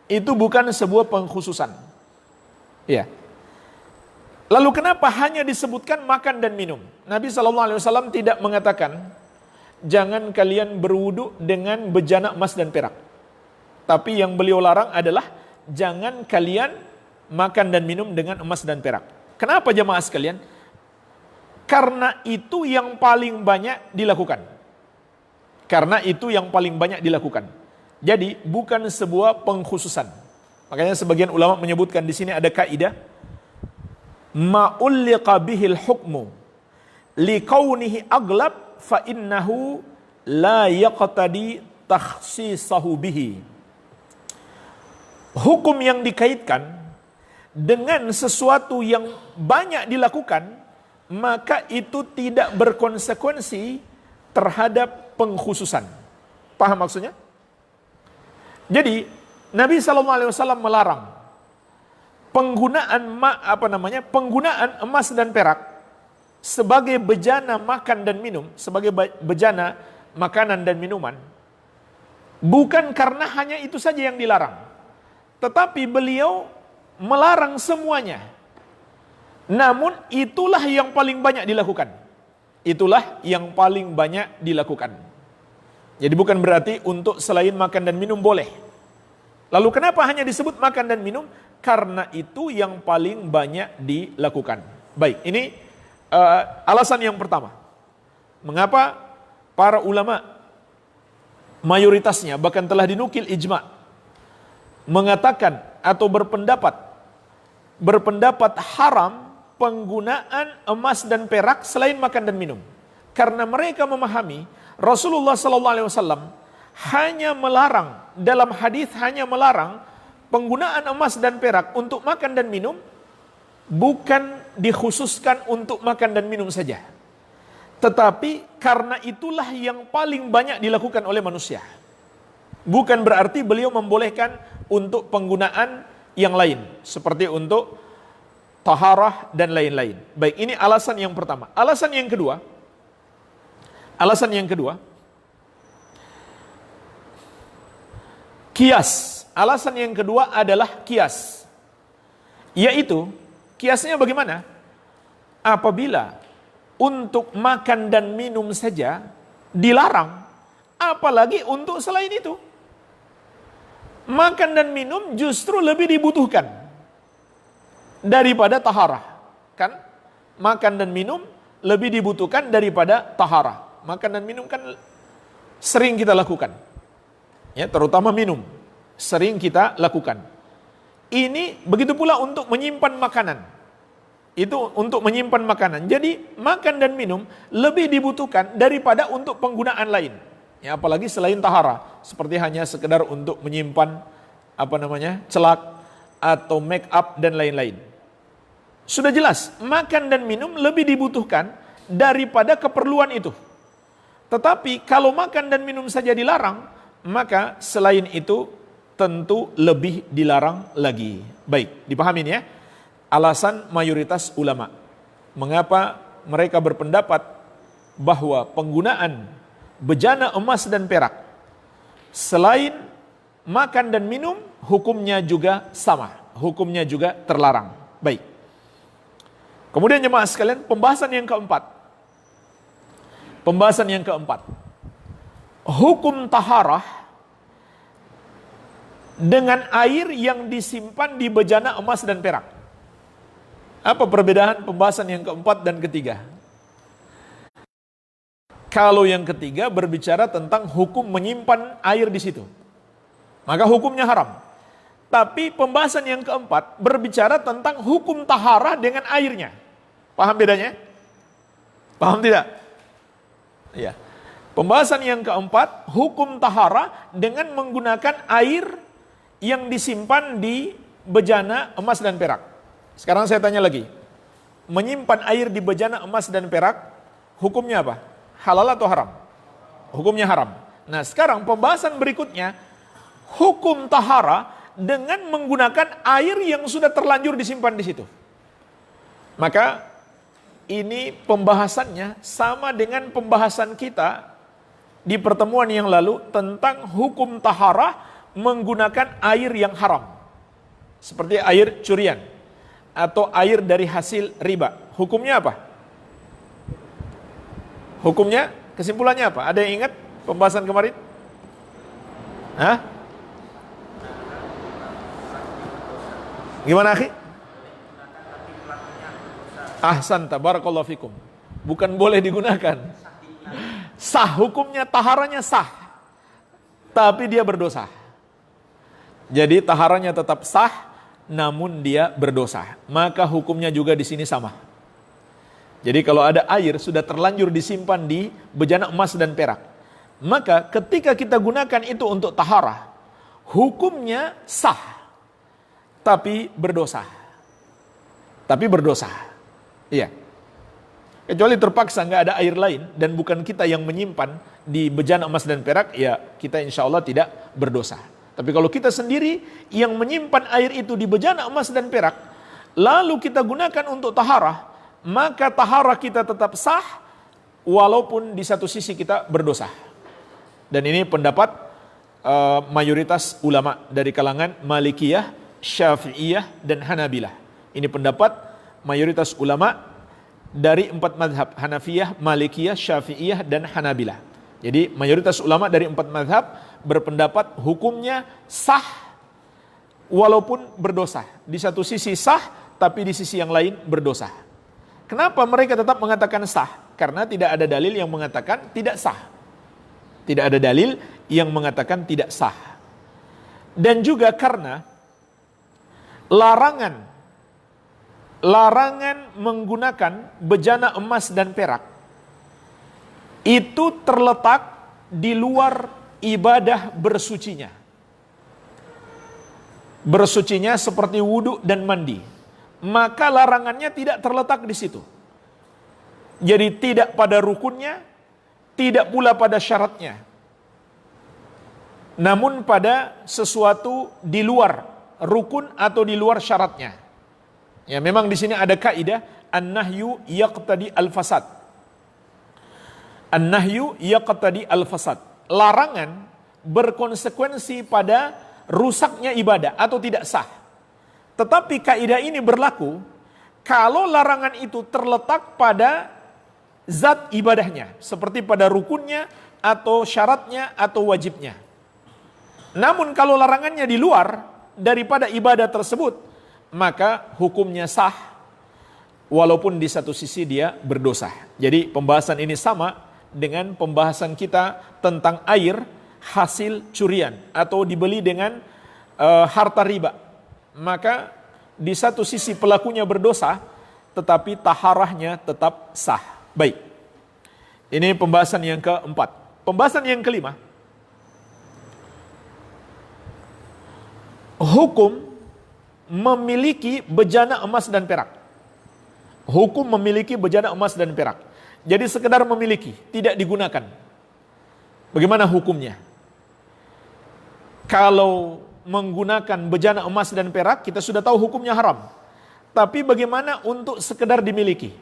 Itu bukan sebuah pengkhususan. Ya. Lalu kenapa hanya disebutkan makan dan minum? Nabi SAW tidak mengatakan, jangan kalian berwudu dengan bejana emas dan perak. Tapi yang beliau larang adalah, jangan kalian makan dan minum dengan emas dan perak. Kenapa jemaah sekalian? Karena itu yang paling banyak dilakukan. Karena itu yang paling banyak dilakukan. Jadi bukan sebuah pengkhususan. Makanya sebagian ulama menyebutkan di sini ada kaidah ma'ulliqa bihil hukmu liqaunihi aglab fa innahu la yaqtadi takhsisahu bihi. Hukum yang dikaitkan dengan sesuatu yang banyak dilakukan, maka itu tidak berkonsekuensi terhadap pengkhususan. Paham maksudnya? Jadi Nabi SAW melarang penggunaan emas dan perak sebagai bejana makan dan minum, sebagai bejana makanan dan minuman, bukan karena hanya itu saja yang dilarang, tetapi beliau melarang semuanya. Namun itulah yang paling banyak dilakukan. Itulah yang paling banyak dilakukan. Jadi bukan berarti untuk selain makan dan minum boleh. Lalu kenapa hanya disebut makan dan minum? Karena itu yang paling banyak dilakukan. Baik, ini alasan yang pertama. Mengapa para ulama mayoritasnya bahkan telah dinukil ijma' mengatakan atau berpendapat haram penggunaan emas dan perak selain makan dan minum. Karena mereka memahami Rasulullah SAW hanya melarang, dalam hadis hanya melarang penggunaan emas dan perak untuk makan dan minum, bukan dikhususkan untuk makan dan minum saja. Tetapi karena itulah yang paling banyak dilakukan oleh manusia. Bukan berarti beliau membolehkan untuk penggunaan yang lain, seperti untuk taharah dan lain-lain. Baik, ini alasan yang pertama. Alasan yang kedua, kias. Alasan yang kedua adalah kias. Yaitu, kiasnya bagaimana? Apabila untuk makan dan minum saja dilarang, apalagi untuk selain itu. Makan dan minum justru lebih dibutuhkan daripada taharah. Kan? Makan dan minum lebih dibutuhkan daripada taharah. Makan dan minum kan sering kita lakukan. Ya, terutama minum. Sering kita lakukan. Ini begitu pula untuk menyimpan makanan. Itu untuk menyimpan makanan. Jadi makan dan minum lebih dibutuhkan daripada untuk penggunaan lain. Ya, apalagi selain taharah. Seperti hanya sekedar untuk menyimpan celak atau make up dan lain-lain. Sudah jelas, makan dan minum lebih dibutuhkan daripada keperluan itu. Tetapi kalau makan dan minum saja dilarang, maka selain itu tentu lebih dilarang lagi. Baik, dipahami ya? Alasan mayoritas ulama. Mengapa mereka berpendapat bahwa penggunaan bejana emas dan perak selain makan dan minum, hukumnya juga sama. Hukumnya juga terlarang. Baik. Kemudian jemaah sekalian, pembahasan yang keempat. Hukum taharah dengan air yang disimpan di bejana emas dan perak. Apa perbedaan pembahasan yang keempat dan ketiga? Kalau yang ketiga berbicara tentang hukum menyimpan air di situ, maka hukumnya haram. Tapi pembahasan yang keempat berbicara tentang hukum taharah dengan airnya. Paham bedanya? Paham tidak? Ya. Pembahasan yang keempat, hukum taharah dengan menggunakan air yang disimpan di bejana emas dan perak. Sekarang saya tanya lagi. Menyimpan air di bejana emas dan perak, hukumnya apa? Halal atau haram? Hukumnya haram. Nah, sekarang pembahasan berikutnya, hukum tahara dengan menggunakan air yang sudah terlanjur disimpan di situ. Maka ini pembahasannya sama dengan pembahasan kita di pertemuan yang lalu tentang hukum tahara menggunakan air yang haram. Seperti air curian atau air dari hasil riba. Hukumnya apa? Hukumnya, kesimpulannya apa? Ada yang ingat pembahasan kemarin? Hah? Gimana, akhi? Ahsanta, barakallahu fikum. Bukan boleh digunakan. Sah, hukumnya taharanya sah. Tapi dia berdosa. Jadi taharanya tetap sah, namun dia berdosa. Maka hukumnya juga di sini sama. Jadi kalau ada air sudah terlanjur disimpan di bejana emas dan perak, maka ketika kita gunakan itu untuk taharah, hukumnya sah, tapi berdosa. Tapi berdosa. Iya. Kecuali terpaksa nggak ada air lain dan bukan kita yang menyimpan di bejana emas dan perak, ya kita insya Allah tidak berdosa. Tapi kalau kita sendiri yang menyimpan air itu di bejana emas dan perak, lalu kita gunakan untuk taharah, maka taharah kita tetap sah, walaupun di satu sisi kita berdosa. Dan ini pendapat mayoritas ulama dari kalangan Malikiyah, Syafi'iyah, dan Hanabilah. Ini pendapat mayoritas ulama dari 4 mazhab, Hanafiyah, Malikiyah, Syafi'iyah, dan Hanabilah. Jadi mayoritas ulama dari 4 mazhab berpendapat hukumnya sah, walaupun berdosa. Di satu sisi sah, tapi di sisi yang lain berdosa. Kenapa mereka tetap mengatakan sah? Karena tidak ada dalil yang mengatakan tidak sah. Tidak ada dalil yang mengatakan tidak sah. Dan juga karena larangan menggunakan bejana emas dan perak itu terletak di luar ibadah bersucinya. Bersucinya seperti wudhu dan mandi. Maka larangannya tidak terletak di situ. Jadi tidak pada rukunnya, tidak pula pada syaratnya. Namun pada sesuatu di luar rukun atau di luar syaratnya. Ya, memang di sini ada kaidah an-nahyu yaqtadi al-fasad. An-nahyu yaqtadi al-fasad. Larangan berkonsekuensi pada rusaknya ibadah atau tidak sah. Tetapi kaidah ini berlaku kalau larangan itu terletak pada zat ibadahnya, seperti pada rukunnya atau syaratnya atau wajibnya. Namun kalau larangannya di luar daripada ibadah tersebut, maka hukumnya sah, walaupun di satu sisi dia berdosa. Jadi pembahasan ini sama dengan pembahasan kita tentang air hasil curian atau dibeli dengan harta riba. Maka di satu sisi pelakunya berdosa, tetapi taharahnya tetap sah. Baik. Ini pembahasan yang keempat. Pembahasan yang kelima. Hukum memiliki bejana emas dan perak. Hukum memiliki bejana emas dan perak. Jadi sekedar memiliki, tidak digunakan. Bagaimana hukumnya? Kalau menggunakan bejana emas dan perak, kita sudah tahu hukumnya haram. Tapi bagaimana untuk sekedar dimiliki?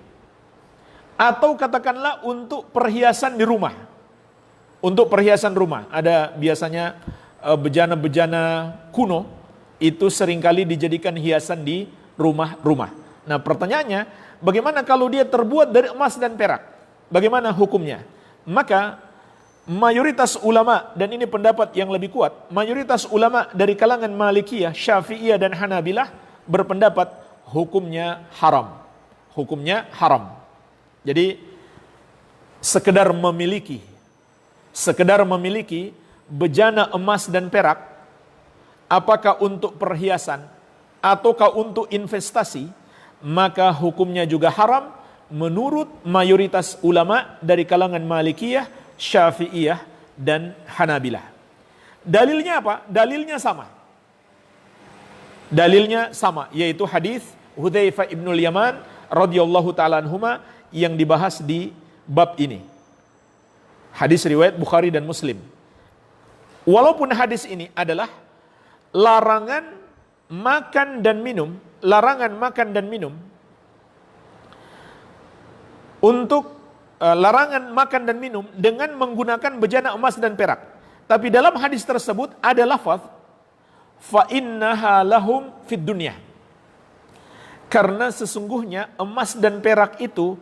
Atau katakanlah untuk perhiasan di rumah. Untuk perhiasan rumah, ada biasanya bejana-bejana kuno, itu seringkali dijadikan hiasan di rumah-rumah. Nah pertanyaannya, bagaimana kalau dia terbuat dari emas dan perak? Bagaimana hukumnya? Maka mayoritas ulama, dan ini pendapat yang lebih kuat, mayoritas ulama dari kalangan Malikiyah, Syafi'iyah dan Hanabilah berpendapat hukumnya haram. Hukumnya haram. Jadi sekedar memiliki bejana emas dan perak, apakah untuk perhiasan ataukah untuk investasi, maka hukumnya juga haram menurut mayoritas ulama dari kalangan Malikiyah, Syafi'iyah dan Hanabilah. Dalilnya apa? Dalilnya sama, yaitu hadis Hudzaifah ibnul Yaman radhiyallahu taala anhuma yang dibahas di bab ini. Hadis riwayat Bukhari dan Muslim. Walaupun hadis ini adalah larangan makan dan minum dengan menggunakan bejana emas dan perak. Tapi dalam hadis tersebut ada lafaz fa innaha lahum fid dunya. Karena sesungguhnya emas dan perak itu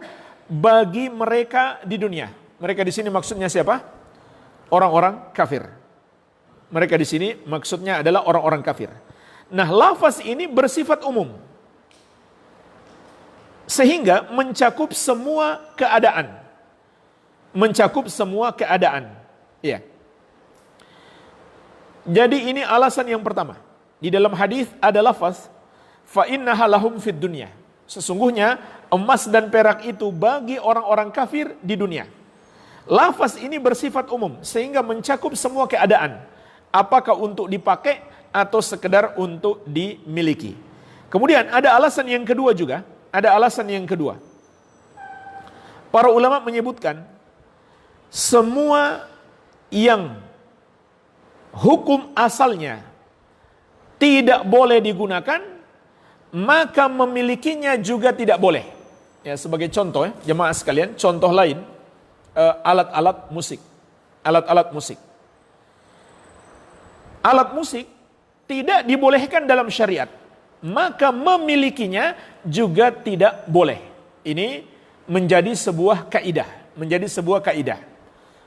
bagi mereka di dunia. Mereka di sini maksudnya siapa? Orang-orang kafir. Mereka di sini maksudnya adalah orang-orang kafir. Nah, lafaz ini bersifat umum. Sehingga mencakup semua keadaan. Iya. Jadi ini alasan yang pertama. Di dalam hadis ada lafaz fa innaha lahum fid dunya. Sesungguhnya emas dan perak itu bagi orang-orang kafir di dunia. Lafaz ini bersifat umum sehingga mencakup semua keadaan. Apakah untuk dipakai atau sekedar untuk dimiliki. Kemudian ada alasan yang kedua juga. Para ulama menyebutkan semua yang hukum asalnya tidak boleh digunakan, maka memilikinya juga tidak boleh. Ya, sebagai contoh jemaah sekalian, contoh lain alat-alat musik. Alat musik tidak dibolehkan dalam syariat, maka memilikinya juga tidak boleh. Ini menjadi sebuah kaidah.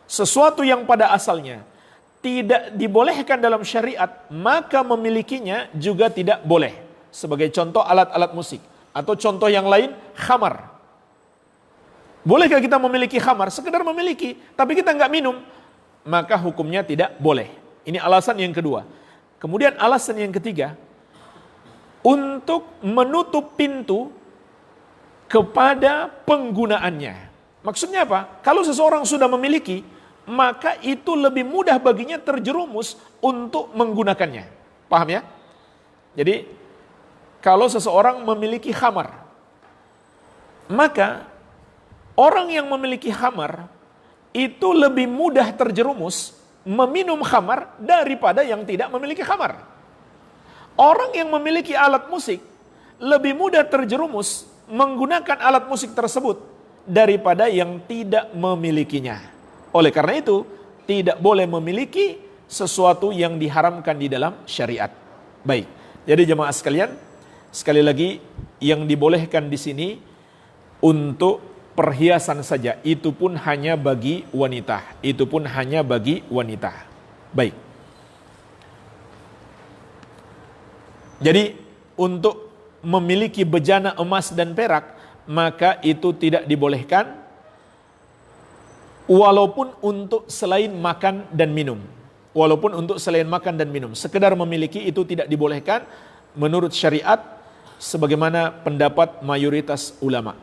Sesuatu yang pada asalnya tidak dibolehkan dalam syariat, maka memilikinya juga tidak boleh. Sebagai contoh alat-alat musik. Atau contoh yang lain, khamar. Bolehkah kita memiliki khamar? Sekedar memiliki, tapi kita nggak minum, maka hukumnya tidak boleh. Ini alasan yang kedua. Kemudian alasan yang ketiga, untuk menutup pintu kepada penggunaannya. Maksudnya apa? Kalau seseorang sudah memiliki, maka itu lebih mudah baginya terjerumus untuk menggunakannya. Paham ya? Jadi, kalau seseorang memiliki khamar, maka orang yang memiliki khamar itu lebih mudah terjerumus meminum khamar daripada yang tidak memiliki khamar. Orang yang memiliki alat musik lebih mudah terjerumus menggunakan alat musik tersebut daripada yang tidak memilikinya. Oleh karena itu, tidak boleh memiliki sesuatu yang diharamkan di dalam syariat. Baik. Jadi jemaah sekalian, sekali lagi yang dibolehkan di sini untuk perhiasan saja, itu pun hanya bagi wanita. Baik. Jadi untuk memiliki bejana emas dan perak, maka itu tidak dibolehkan walaupun untuk selain makan dan minum. Sekedar memiliki itu tidak dibolehkan menurut syariat sebagaimana pendapat mayoritas ulama.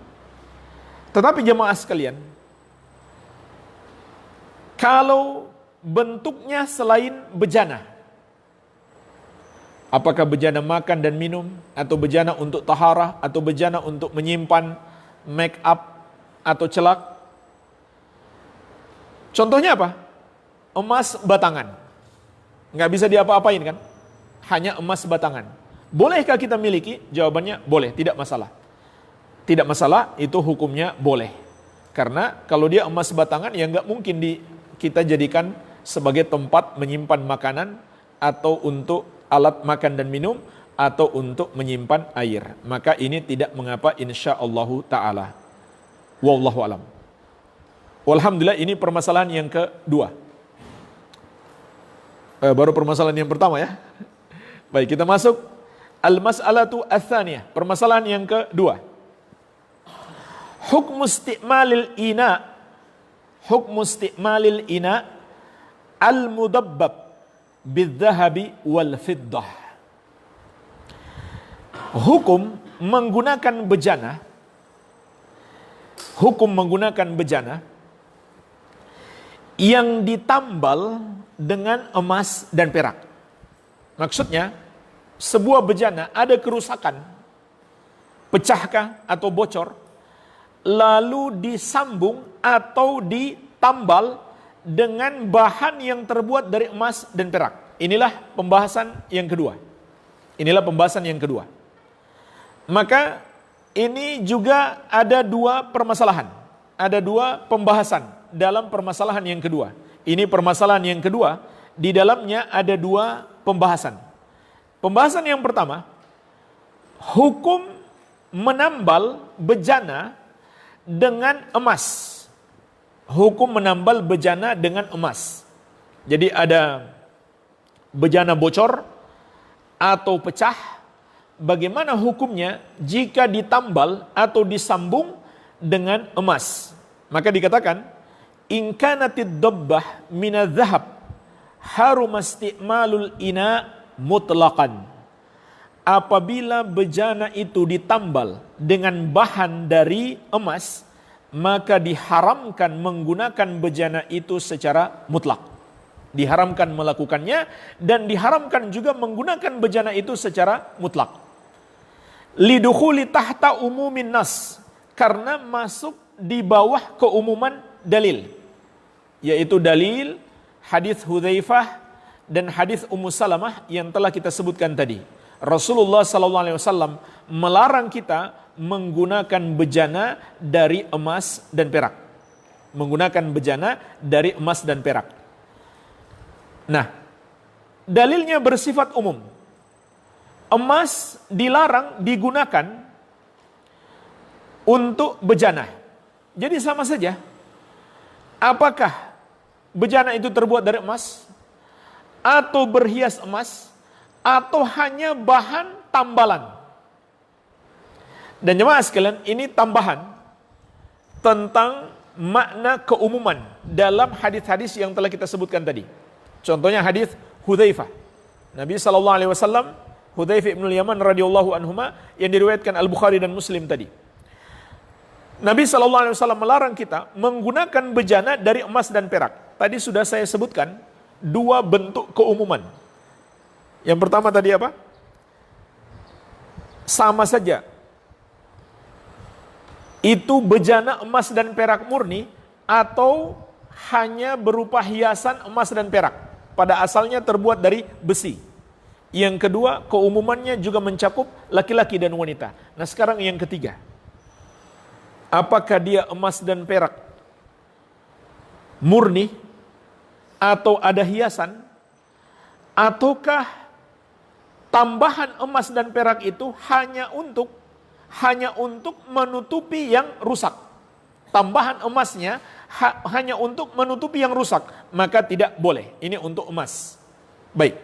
Tetapi jemaah sekalian, kalau bentuknya selain bejana, apakah bejana makan dan minum, atau bejana untuk taharah, atau bejana untuk menyimpan make up atau celak. Contohnya apa? Emas batangan. Nggak bisa diapa-apain kan? Hanya emas batangan. Bolehkah kita miliki? Jawabannya boleh, tidak masalah. Tidak masalah, itu hukumnya boleh. Karena kalau dia emas batangan, ya nggak mungkin kita jadikan sebagai tempat menyimpan makanan, atau untuk alat makan dan minum, atau untuk menyimpan air. Maka ini tidak mengapa insyaallah ta'ala. Wallahu alam. Alhamdulillah, ini permasalahan yang kedua. Baru permasalahan yang pertama ya. Baik, kita masuk al-mas'alatu ats-tsaniyah, permasalahan yang kedua. Hukmu isti'malil ina al-mudabbab bidh-dhahabi wal fiddah. Hukum menggunakan bejana yang ditambal dengan emas dan perak. Maksudnya, sebuah bejana ada kerusakan, pecahkah atau bocor, lalu disambung atau ditambal dengan bahan yang terbuat dari emas dan perak. Inilah pembahasan yang kedua. Maka ini juga ada dua permasalahan. Ada dua pembahasan dalam permasalahan yang kedua. Ini permasalahan yang kedua, di dalamnya ada dua pembahasan. Pembahasan yang pertama, hukum menambal bejana dengan emas. Hukum menambal bejana dengan emas. Jadi ada bejana bocor atau pecah, bagaimana hukumnya jika ditambal atau disambung dengan emas? Maka dikatakan, in kanatid dabbah minadh dhahab harum isti'malul ina mutlaqan. Apabila bejana itu ditambal dengan bahan dari emas, maka diharamkan menggunakan bejana itu secara mutlak. Diharamkan melakukannya dan diharamkan juga menggunakan bejana itu secara mutlak. Lidukhuli tahta umumin nas, karena masuk di bawah keumuman dalil, yaitu dalil hadis Hudzaifah dan hadis Ummu Salamah yang telah kita sebutkan tadi. Rasulullah SAW melarang kita menggunakan bejana dari emas dan perak. Menggunakan bejana dari emas dan perak. Nah, dalilnya bersifat umum. Emas dilarang digunakan untuk bejana. Jadi sama saja. Apakah bejana itu terbuat dari emas, atau berhias emas, atau hanya bahan tambalan? Dan jemaah sekalian, ini tambahan tentang makna keumuman dalam hadis-hadis yang telah kita sebutkan tadi. Contohnya hadis Hudzaifah. Nabi SAW, Hudzaifah ibn Yaman radhiyallahu anhuma, yang diriwayatkan Al-Bukhari dan Muslim tadi. Nabi SAW melarang kita menggunakan bejana dari emas dan perak. Tadi sudah saya sebutkan dua bentuk keumuman. Yang pertama tadi apa? Sama saja. Itu bejana emas dan perak murni atau hanya berupa hiasan emas dan perak. Pada asalnya terbuat dari besi. Yang kedua, keumumannya juga mencakup laki-laki dan wanita. Nah, sekarang yang ketiga. Apakah dia emas dan perak murni atau ada hiasan, ataukah tambahan emas dan perak itu hanya untuk menutupi yang rusak? Tambahan emasnya hanya untuk menutupi yang rusak, maka tidak boleh. Ini untuk emas. Baik.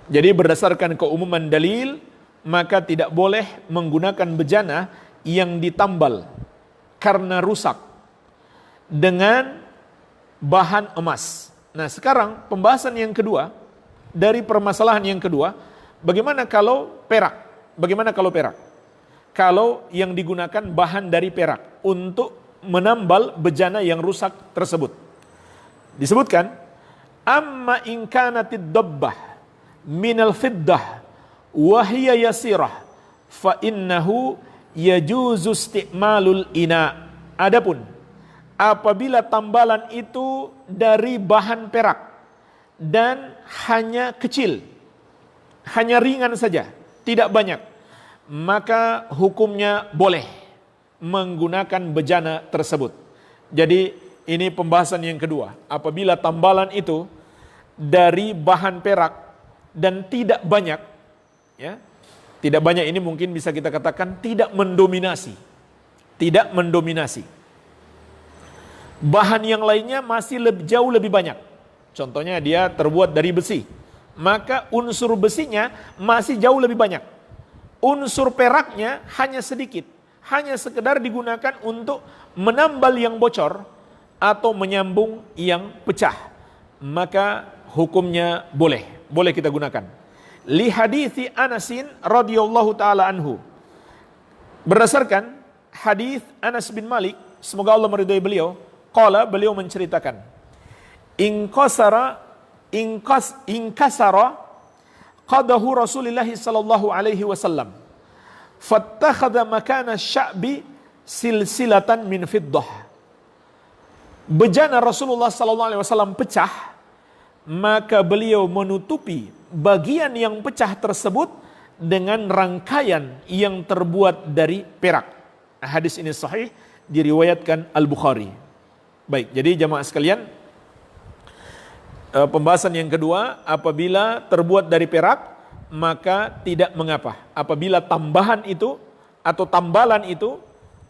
Jadi berdasarkan keumuman dalil, maka tidak boleh menggunakan bejana yang ditambal karena rusak dengan bahan emas. Nah, sekarang pembahasan yang kedua dari permasalahan yang kedua, bagaimana kalau perak? Bagaimana kalau perak? Kalau yang digunakan bahan dari perak untuk menambal bejana yang rusak tersebut. Disebutkan, amma in kanatid dabbah minal fiddah wa hiya yasirah fa innahu yajuzu isti'malul ina. Adapun apabila tambalan itu dari bahan perak dan hanya kecil, hanya ringan saja, tidak banyak, maka hukumnya boleh menggunakan bejana tersebut. Jadi ini pembahasan yang kedua. Apabila tambalan itu dari bahan perak dan tidak banyak, ya, tidak banyak ini mungkin bisa kita katakan tidak mendominasi. Tidak mendominasi. bahan yang lainnya masih jauh lebih banyak. Contohnya dia terbuat dari besi, maka unsur besinya masih jauh lebih banyak. Unsur peraknya hanya sedikit, hanya sekedar digunakan untuk menambal yang bocor atau menyambung yang pecah, maka hukumnya boleh kita gunakan. Li hadithi Anasin radhiyallahu taala anhu, berdasarkan hadis Anas bin Malik, semoga Allah meridhai beliau, beliau menceritakan, inkasara qadahu Rasulullah sallallahu alaihi wasallam fattakhadha makana sya'bi silsilatan min fiddah. Bejana Rasulullah sallallahu alaihi wasallam pecah, maka beliau menutupi bagian yang pecah tersebut dengan rangkaian yang terbuat dari perak. Hadis ini sahih, diriwayatkan Al-Bukhari. Baik, jadi jamaah sekalian, pembahasan yang kedua, apabila terbuat dari perak maka tidak mengapa. Apabila tambahan itu atau tambalan itu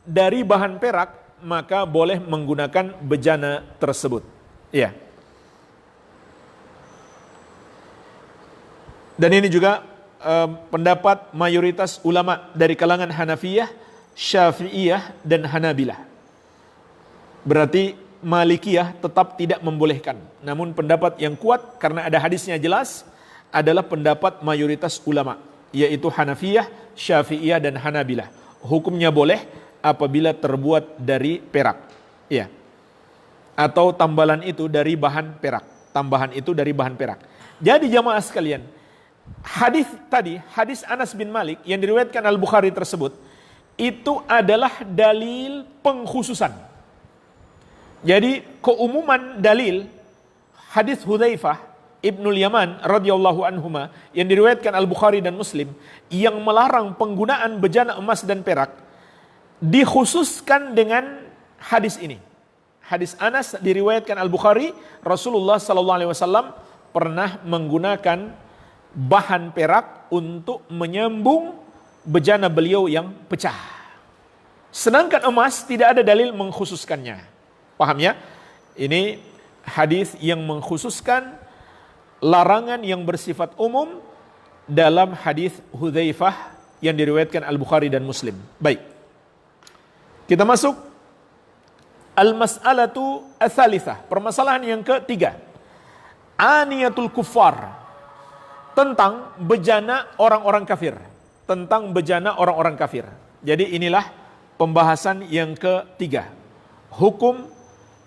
dari bahan perak, maka boleh menggunakan bejana tersebut. Ya. Dan ini juga pendapat mayoritas ulama dari kalangan Hanafiyah, Syafi'iyah dan Hanabilah. Berarti Malikiyah tetap tidak membolehkan. Namun pendapat yang kuat karena ada hadisnya jelas adalah pendapat mayoritas ulama, yaitu Hanafiyah, Syafi'iyah dan Hanabilah. Hukumnya boleh apabila terbuat dari perak. Ya. Atau tambalan itu dari bahan perak. Tambahan itu dari bahan perak. Jadi jamaah sekalian, hadis tadi, hadis Anas bin Malik yang diriwayatkan Al-Bukhari tersebut, itu adalah dalil pengkhususan. Jadi keumuman dalil hadis Hudzaifah Ibnul Yaman radhiyallahu anhuma yang diriwayatkan Al-Bukhari dan Muslim yang melarang penggunaan bejana emas dan perak dikhususkan dengan hadis ini. Hadis Anas diriwayatkan Al-Bukhari, Rasulullah sallallahu alaihi wasallam pernah menggunakan bahan perak untuk menyambung bejana beliau yang pecah. Sedangkan emas tidak ada dalil mengkhususkannya. Paham ya? Ini hadis yang mengkhususkan larangan yang bersifat umum dalam hadis Hudzaifah yang diriwayatkan Al-Bukhari dan Muslim. Baik. Kita masuk al-mas'alatu ats-tsalitsah, permasalahan yang ketiga. Aniyatul kuffar, tentang bejana orang-orang kafir. Tentang bejana orang-orang kafir. Jadi inilah pembahasan yang ketiga. Hukum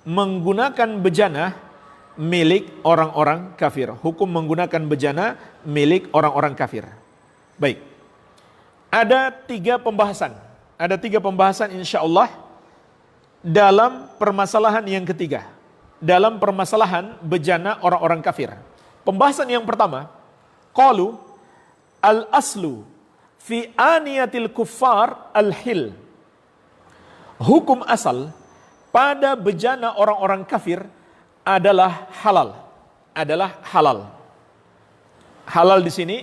menggunakan bejana milik orang-orang kafir. Hukum menggunakan bejana milik orang-orang kafir. Baik. Ada tiga pembahasan. Ada tiga pembahasan insyaAllah dalam permasalahan yang ketiga. Dalam permasalahan bejana orang-orang kafir. Pembahasan yang pertama, qalu al-aslu fi aniyatil kuffar al-hil. Hukum asal pada bejana orang-orang kafir adalah halal. Adalah halal. Halal di sini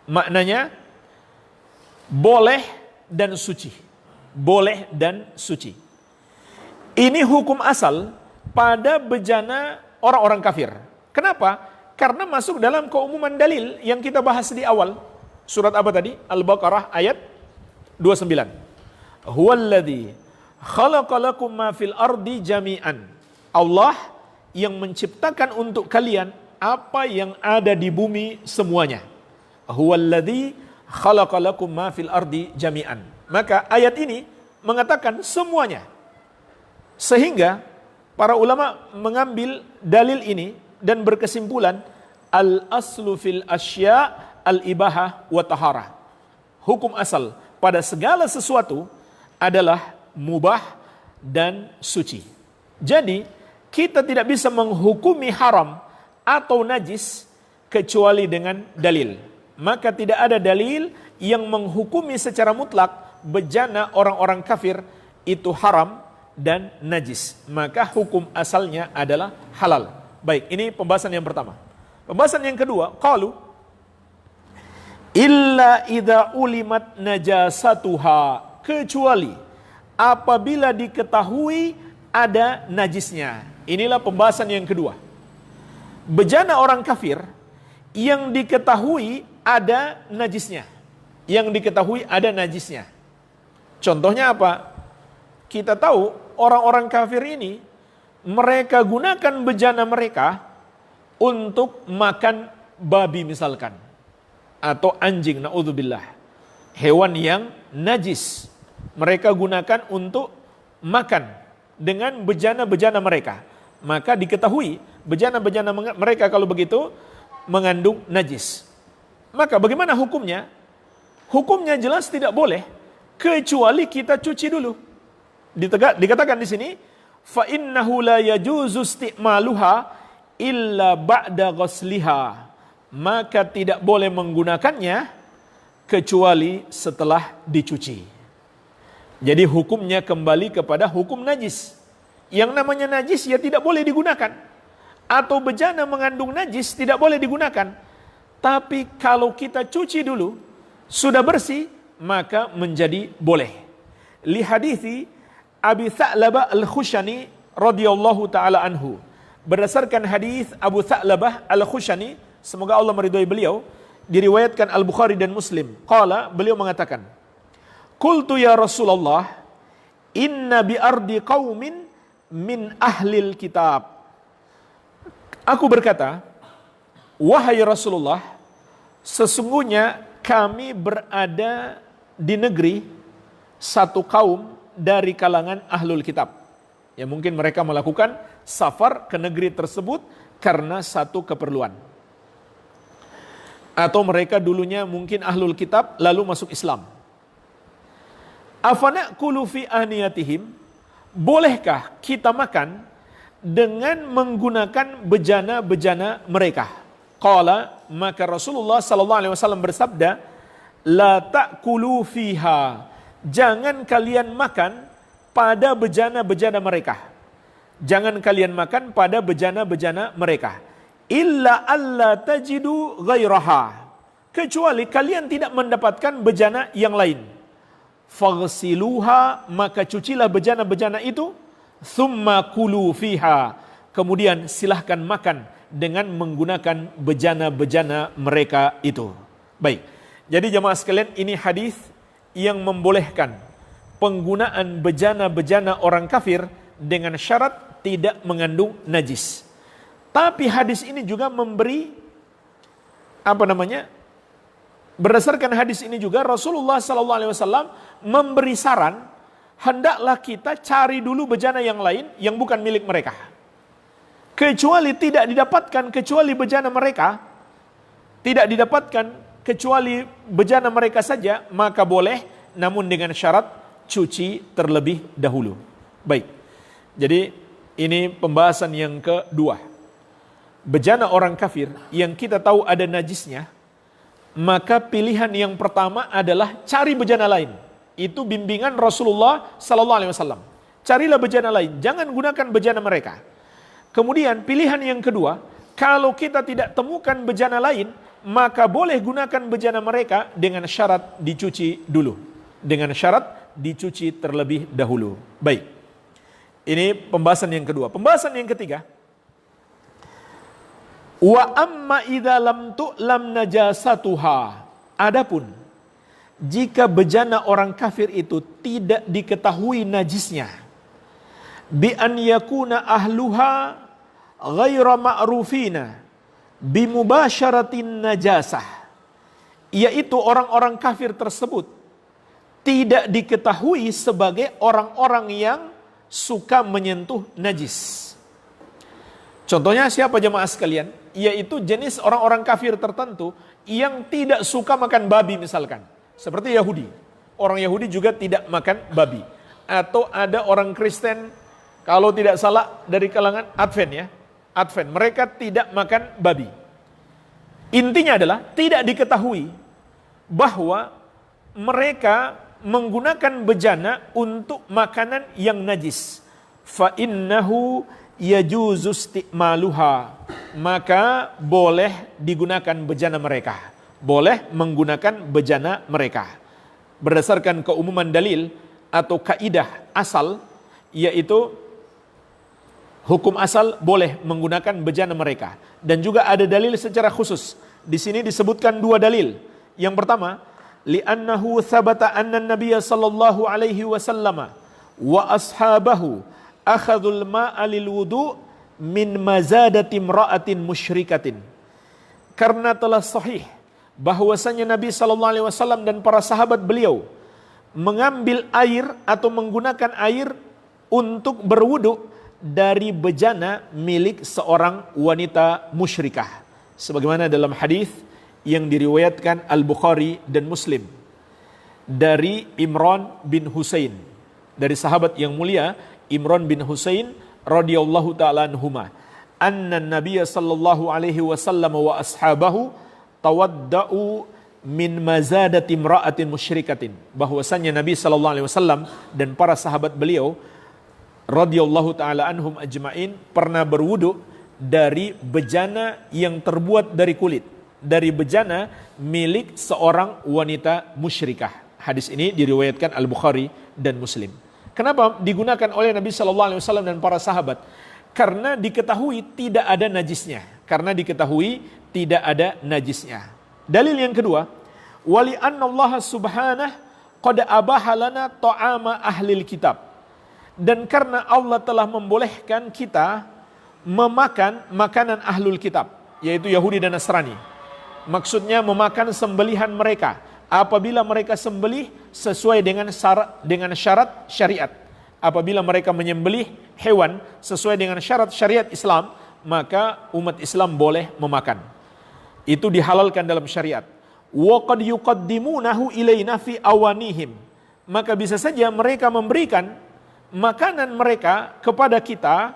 maknanya boleh dan suci. Boleh dan suci. Ini hukum asal pada bejana orang-orang kafir. Kenapa? Karena masuk dalam keumuman dalil yang kita bahas di awal. Surat apa tadi? Al-Baqarah ayat 29. Huwallazi khalaqalakum ma fil ardi jami'an. Allah yang menciptakan untuk kalian apa yang ada di bumi semuanya. Huwallazi khalaqalakum ma fil ardi jami'an. Maka ayat ini mengatakan semuanya. Sehingga para ulama mengambil dalil ini dan berkesimpulan al-aslu fil asya al-ibahah wa taharah. Hukum asal pada segala sesuatu adalah mubah dan suci. Jadi kita tidak bisa menghukumi haram atau najis kecuali dengan dalil. Maka tidak ada dalil yang menghukumi secara mutlak bejana orang-orang kafir itu haram dan najis. Maka hukum asalnya adalah halal. Baik, ini pembahasan yang pertama. Pembahasan yang kedua, qalu illa idza ulimat najasatuha, kecuali apabila diketahui ada najisnya. Inilah pembahasan yang kedua. Bejana orang kafir yang diketahui ada najisnya. Yang diketahui ada najisnya. Contohnya apa? Kita tahu orang-orang kafir ini mereka gunakan bejana mereka untuk makan babi misalkan, atau anjing, naudzubillah. Hewan yang najis mereka gunakan untuk makan dengan bejana-bejana mereka. Maka diketahui bejana-bejana mereka kalau begitu mengandung najis. Maka bagaimana hukumnya? Hukumnya jelas tidak boleh kecuali kita cuci dulu. Dikatakan di sini, fa innahu la yajuzu isti'maluha illa ba'da ghusliha. Maka tidak boleh menggunakannya kecuali setelah dicuci. Jadi hukumnya kembali kepada hukum najis. Yang namanya najis ya tidak boleh digunakan. Atau bejana mengandung najis tidak boleh digunakan. Tapi kalau kita cuci dulu, sudah bersih, maka menjadi boleh. Li hadithi Abi Tha'labah Al-Khushani radhiyallahu taala anhu. Berdasarkan hadis Abu Tha'labah Al-Khushani, semoga Allah meridhai beliau, diriwayatkan Al-Bukhari dan Muslim. Qala, beliau mengatakan, "Qultu ya Rasulullah, inna bi ardi qaumin min ahlil kitab." Aku berkata, wahai Rasulullah, sesungguhnya kami berada di negeri satu kaum dari kalangan ahlul kitab. Ya mungkin mereka melakukan safar ke negeri tersebut karena satu keperluan. Atau mereka dulunya mungkin ahlul kitab lalu masuk Islam. Afana'kulu fi aniyatihim, bolehkah kita makan dengan menggunakan bejana-bejana mereka? Qala, maka Rasulullah sallallahu alaihi wasallam bersabda, la ta'kulu fiha, jangan kalian makan pada bejana-bejana mereka. Jangan kalian makan pada bejana-bejana mereka. Illa alla tajidu ghairaha, kecuali kalian tidak mendapatkan bejana yang lain. Faghsiluha, maka cucilah bejana-bejana itu. Thumma kulu fiha, kemudian silahkan makan dengan menggunakan bejana-bejana mereka itu. Baik, jadi jemaah sekalian, ini hadis yang membolehkan penggunaan bejana-bejana orang kafir dengan syarat tidak mengandung najis. Tapi hadis ini juga memberi berdasarkan hadis ini juga Rasulullah SAW memberi saran, hendaklah kita cari dulu bejana yang lain yang bukan milik mereka. Kecuali tidak didapatkan kecuali bejana mereka, tidak didapatkan kecuali bejana mereka saja, maka boleh, namun dengan syarat cuci terlebih dahulu. Baik, jadi ini pembahasan yang kedua. Bejana orang kafir yang kita tahu ada najisnya, maka pilihan yang pertama adalah cari bejana lain. Itu bimbingan Rasulullah SAW. Carilah bejana lain, jangan gunakan bejana mereka. Kemudian pilihan yang kedua, kalau kita tidak temukan bejana lain, maka boleh gunakan bejana mereka dengan syarat dicuci dulu. Dengan syarat dicuci terlebih dahulu. Baik, ini pembahasan yang kedua. Pembahasan yang ketiga, wa amma idza lam tu'lam najasatuha, adapun jika bejana orang kafir itu tidak diketahui najisnya, bi an yakuna ahluha ghaira ma'rufina bimubasyaratin najasah, yaitu orang-orang kafir tersebut tidak diketahui sebagai orang-orang yang suka menyentuh najis. Contohnya siapa jemaah sekalian? Yaitu jenis orang-orang kafir tertentu yang tidak suka makan babi misalkan. Seperti Yahudi. Orang Yahudi juga tidak makan babi. Atau ada orang Kristen, kalau tidak salah dari kalangan Advent ya. Advent, mereka tidak makan babi. Intinya adalah tidak diketahui bahwa mereka menggunakan bejana untuk makanan yang najis. Fa innahu yajuzu isti'maluha, maka boleh digunakan bejana mereka, boleh menggunakan bejana mereka berdasarkan keumuman dalil atau kaidah asal, yaitu Hukum asal boleh menggunakan bejana mereka. Dan juga ada dalil secara khusus. Di sini disebutkan dua dalil. Yang pertama, li'annahu thabata anna an-nabiy sallallahu alaihi wasallam wa ashabahu akhadhul ma'a lil wudu' min mazadati imra'atin musyrikatin. Karena telah sahih bahwasanya Nabi sallallahu alaihi wasallam dan para sahabat beliau mengambil air atau menggunakan air untuk berwudu dari bejana milik seorang wanita musyrikah. Sebagaimana dalam hadis yang diriwayatkan Al-Bukhari dan Muslim dari Imran bin Husain, dari sahabat yang mulia Imran bin Husain radhiyallahu taala anhuma, anna Nabiy sallallahu alaihi wasallam wa ashabahu tawadda'u min mazadati imra'atin musyrikatin. Bahwasanya Nabi sallallahu alaihi wasallam dan para sahabat beliau radhiyallahu taala anhum ajmain pernah berwudu dari bejana yang terbuat dari kulit, dari bejana milik seorang wanita musyrikah. Hadis ini diriwayatkan Al-Bukhari dan Muslim. Kenapa digunakan oleh Nabi sallallahu alaihi wasallam dan para sahabat? Karena diketahui tidak ada najisnya. Karena diketahui tidak ada najisnya. Dalil yang kedua, wali anna Allah subhanahu qad abaha lana ta'ama ahlil kitab. Dan karena Allah telah membolehkan kita memakan makanan ahlul kitab, yaitu Yahudi dan Nasrani. Maksudnya memakan sembelihan mereka apabila mereka sembelih sesuai dengan syarat syariat. Apabila mereka menyembelih hewan sesuai dengan syarat syariat Islam, maka umat Islam boleh memakan. Itu dihalalkan dalam syariat. Wa qad yuqaddimunahu ilaina fi awanihim. Maka bisa saja mereka memberikan makanan mereka kepada kita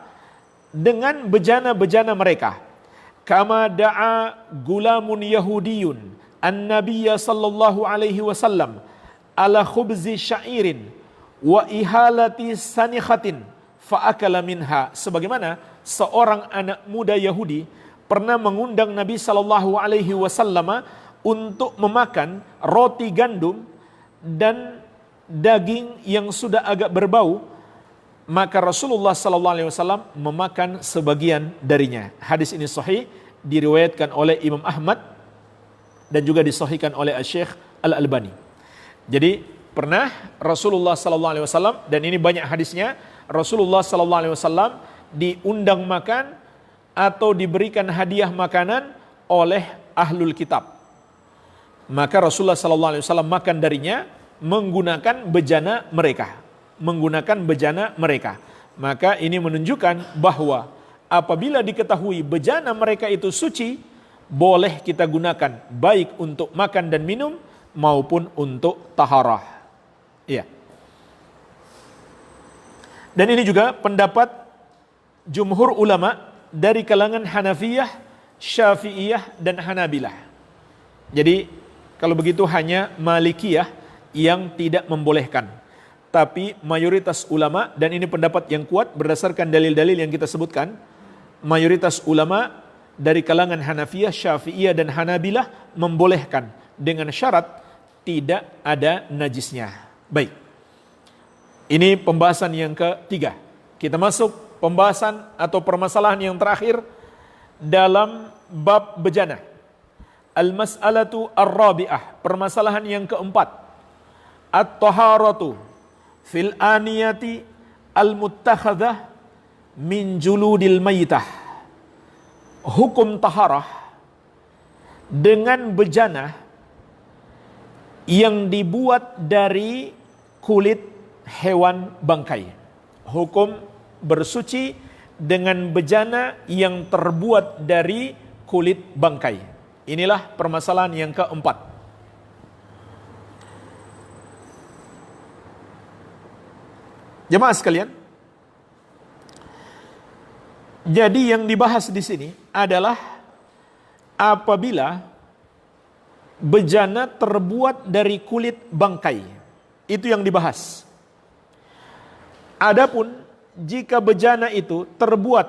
dengan bejana-bejana mereka. Kama da'a gulamun yahudiyun an-nabiyya sallallahu alaihi wasallam ala khubzi syairin wa ihalati sanikhatin fa'akala minha. Sebagaimana seorang anak muda Yahudi pernah mengundang Nabi sallallahu alaihi wasallam untuk memakan roti gandum dan daging yang sudah agak berbau, maka Rasulullah sallallahu alaihi wasallam memakan sebagian darinya. Hadis ini sahih, diriwayatkan oleh Imam Ahmad dan juga disahihkan oleh Syekh Al-Albani. Jadi pernah Rasulullah sallallahu alaihi wasallam, dan ini banyak hadisnya, Rasulullah sallallahu alaihi wasallam diundang makan atau diberikan hadiah makanan oleh ahlul kitab. Maka Rasulullah sallallahu alaihi wasallam makan darinya menggunakan bejana mereka. Maka ini menunjukkan bahwa apabila diketahui bejana mereka itu suci, boleh kita gunakan baik untuk makan dan minum maupun untuk taharah. Iya. Dan ini juga pendapat jumhur ulama dari kalangan Hanafiyah, Syafi'iyah dan Hanabilah. Jadi kalau begitu hanya Malikiyah yang tidak membolehkan. Tapi mayoritas ulama, dan ini pendapat yang kuat berdasarkan dalil-dalil yang kita sebutkan, mayoritas ulama dari kalangan Hanafiyah, Syafi'iyah dan Hanabilah membolehkan dengan syarat tidak ada najisnya. Baik. Ini pembahasan yang ketiga. Kita masuk pembahasan atau permasalahan yang terakhir dalam bab bejana. Al-mas'alatu ar-rabi'ah, permasalahan yang keempat. At-taharatu fil aniyati al-muttakhadah min juludil mayitah. Hukum taharah dengan bejana yang dibuat dari kulit hewan bangkai. Hukum bersuci dengan bejana yang terbuat dari kulit bangkai. Inilah permasalahan yang keempat. Jemaah sekalian, jadi yang dibahas di sini adalah apabila bejana terbuat dari kulit bangkai. Itu yang dibahas. Adapun jika bejana itu terbuat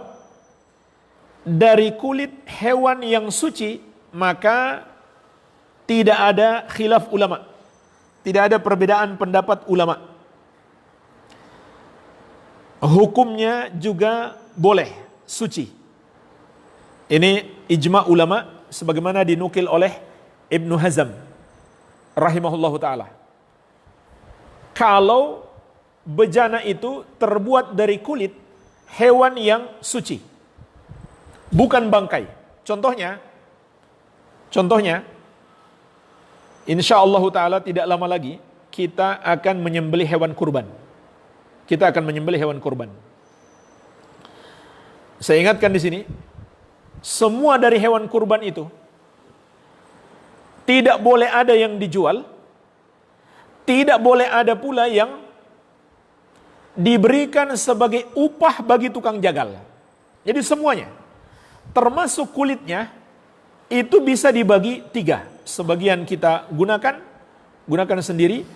dari kulit hewan yang suci, maka tidak ada khilaf ulama. Tidak ada perbedaan pendapat ulama. Hukumnya juga boleh, suci. Ini ijma' ulama sebagaimana dinukil oleh Ibnu Hazm rahimahullahu ta'ala. Kalau bejana itu terbuat dari kulit hewan yang suci, bukan bangkai. Contohnya, insyaallah ta'ala tidak lama lagi kita akan menyembelih hewan kurban. Saya ingatkan di sini, semua dari hewan kurban itu tidak boleh ada yang dijual, tidak boleh ada pula yang diberikan sebagai upah bagi tukang jagal. Jadi semuanya, termasuk kulitnya, itu bisa dibagi 3. Sebagian kita gunakan sendiri,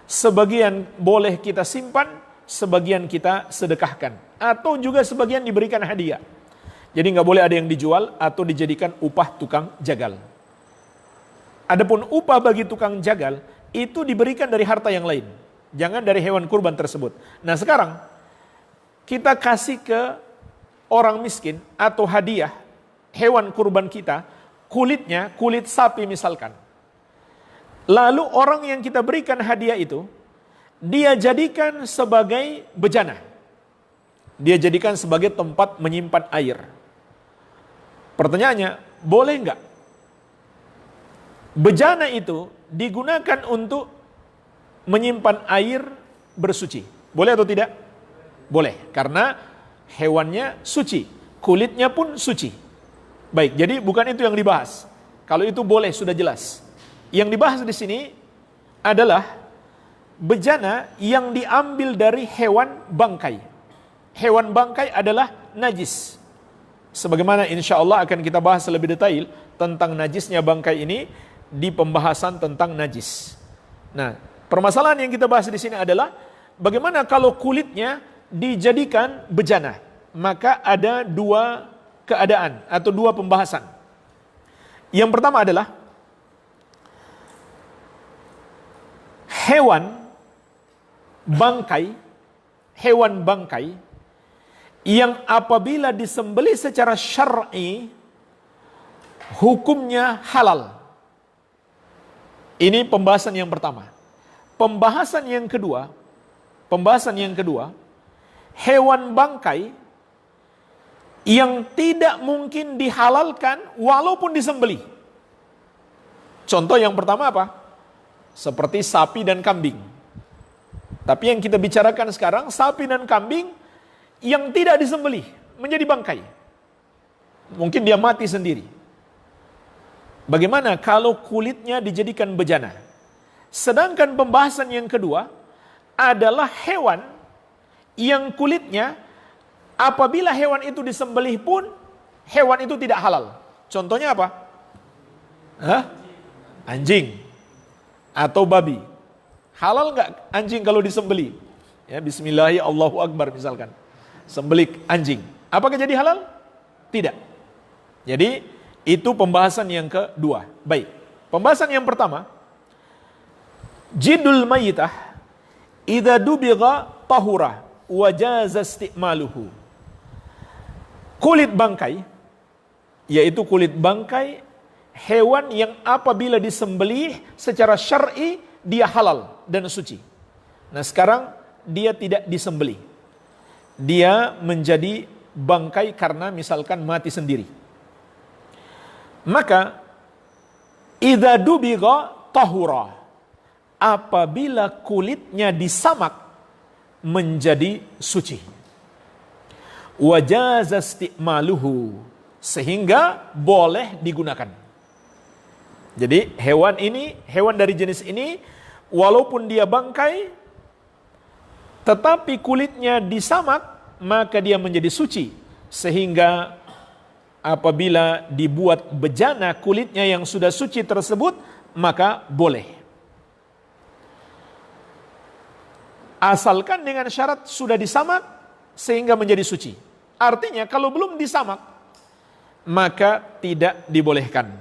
sebagian boleh kita simpan, sebagian kita sedekahkan, atau juga sebagian diberikan hadiah. Jadi nggak boleh ada yang dijual atau dijadikan upah tukang jagal. Adapun upah bagi tukang jagal itu diberikan dari harta yang lain, jangan dari hewan kurban tersebut. Nah sekarang kita kasih ke orang miskin atau hadiah hewan kurban kita, kulitnya kulit sapi misalkan. Lalu orang yang kita berikan hadiah itu, dia jadikan sebagai bejana. Dia jadikan sebagai tempat menyimpan air. Pertanyaannya, boleh enggak bejana itu digunakan untuk menyimpan air bersuci? Boleh atau tidak? Boleh, karena hewannya suci, kulitnya pun suci. Baik, jadi bukan itu yang dibahas. Kalau itu boleh, sudah jelas. Yang dibahas di sini adalah bejana yang diambil dari hewan bangkai. Hewan bangkai adalah najis. Sebagaimana insya Allah akan kita bahas lebih detail tentang najisnya bangkai ini di pembahasan tentang najis. Nah, permasalahan yang kita bahas di sini adalah bagaimana kalau kulitnya dijadikan bejana. Maka ada 2 keadaan atau 2 pembahasan. Yang pertama adalah hewan bangkai yang apabila disembelih secara syar'i hukumnya halal. Ini pembahasan yang pertama. Pembahasan yang kedua, hewan bangkai yang tidak mungkin dihalalkan walaupun disembelih. Contoh yang pertama apa? Seperti sapi dan kambing. Tapi yang kita bicarakan sekarang, sapi dan kambing yang tidak disembelih, menjadi bangkai. Mungkin dia mati sendiri. Bagaimana kalau kulitnya dijadikan bejana? Sedangkan pembahasan yang kedua adalah hewan yang kulitnya apabila hewan itu disembelih pun hewan itu tidak halal. Contohnya apa? Anjing atau babi. Halal nggak anjing kalau disembelih? Ya, bismillahirrahmanirrahim, Allahu Akbar misalkan. Sembelih anjing. Apakah jadi halal? Tidak. Jadi itu pembahasan yang kedua. Baik. Pembahasan yang pertama, jidul mayitah idza dubigha tahura wa jaza istimaluhu. Kulit bangkai, yaitu kulit bangkai hewan yang apabila disembelih secara syar'i dia halal dan suci. Nah, sekarang dia tidak disembelih. Dia menjadi bangkai karena misalkan mati sendiri. Maka idza dubigha tahura, apabila kulitnya disamak menjadi suci. Wajaza istimaluhu, sehingga boleh digunakan. Jadi hewan dari jenis ini walaupun dia bangkai tetapi kulitnya disamak, maka dia menjadi suci. Sehingga apabila dibuat bejana kulitnya yang sudah suci tersebut, maka boleh. Asalkan dengan syarat sudah disamak sehingga menjadi suci. Artinya kalau belum disamak, maka tidak dibolehkan.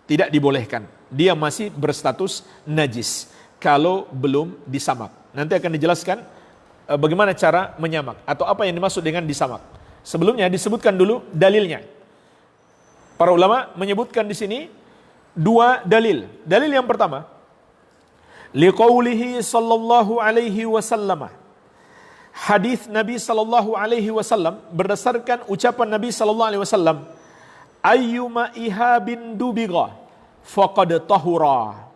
Tidak dibolehkan. Dia masih berstatus najis kalau belum disamak. Nanti akan dijelaskan bagaimana cara menyamak atau apa yang dimaksud dengan disamak. Sebelumnya disebutkan dulu dalilnya. Para ulama menyebutkan di sini dua dalil. Dalil yang pertama, liqaulihi sallallahu alaihi wasallam. Hadis Nabi sallallahu alaihi wasallam berdasarkan ucapan Nabi sallallahu alaihi wasallam, ayyuma ihabin dubiga faqad tahura.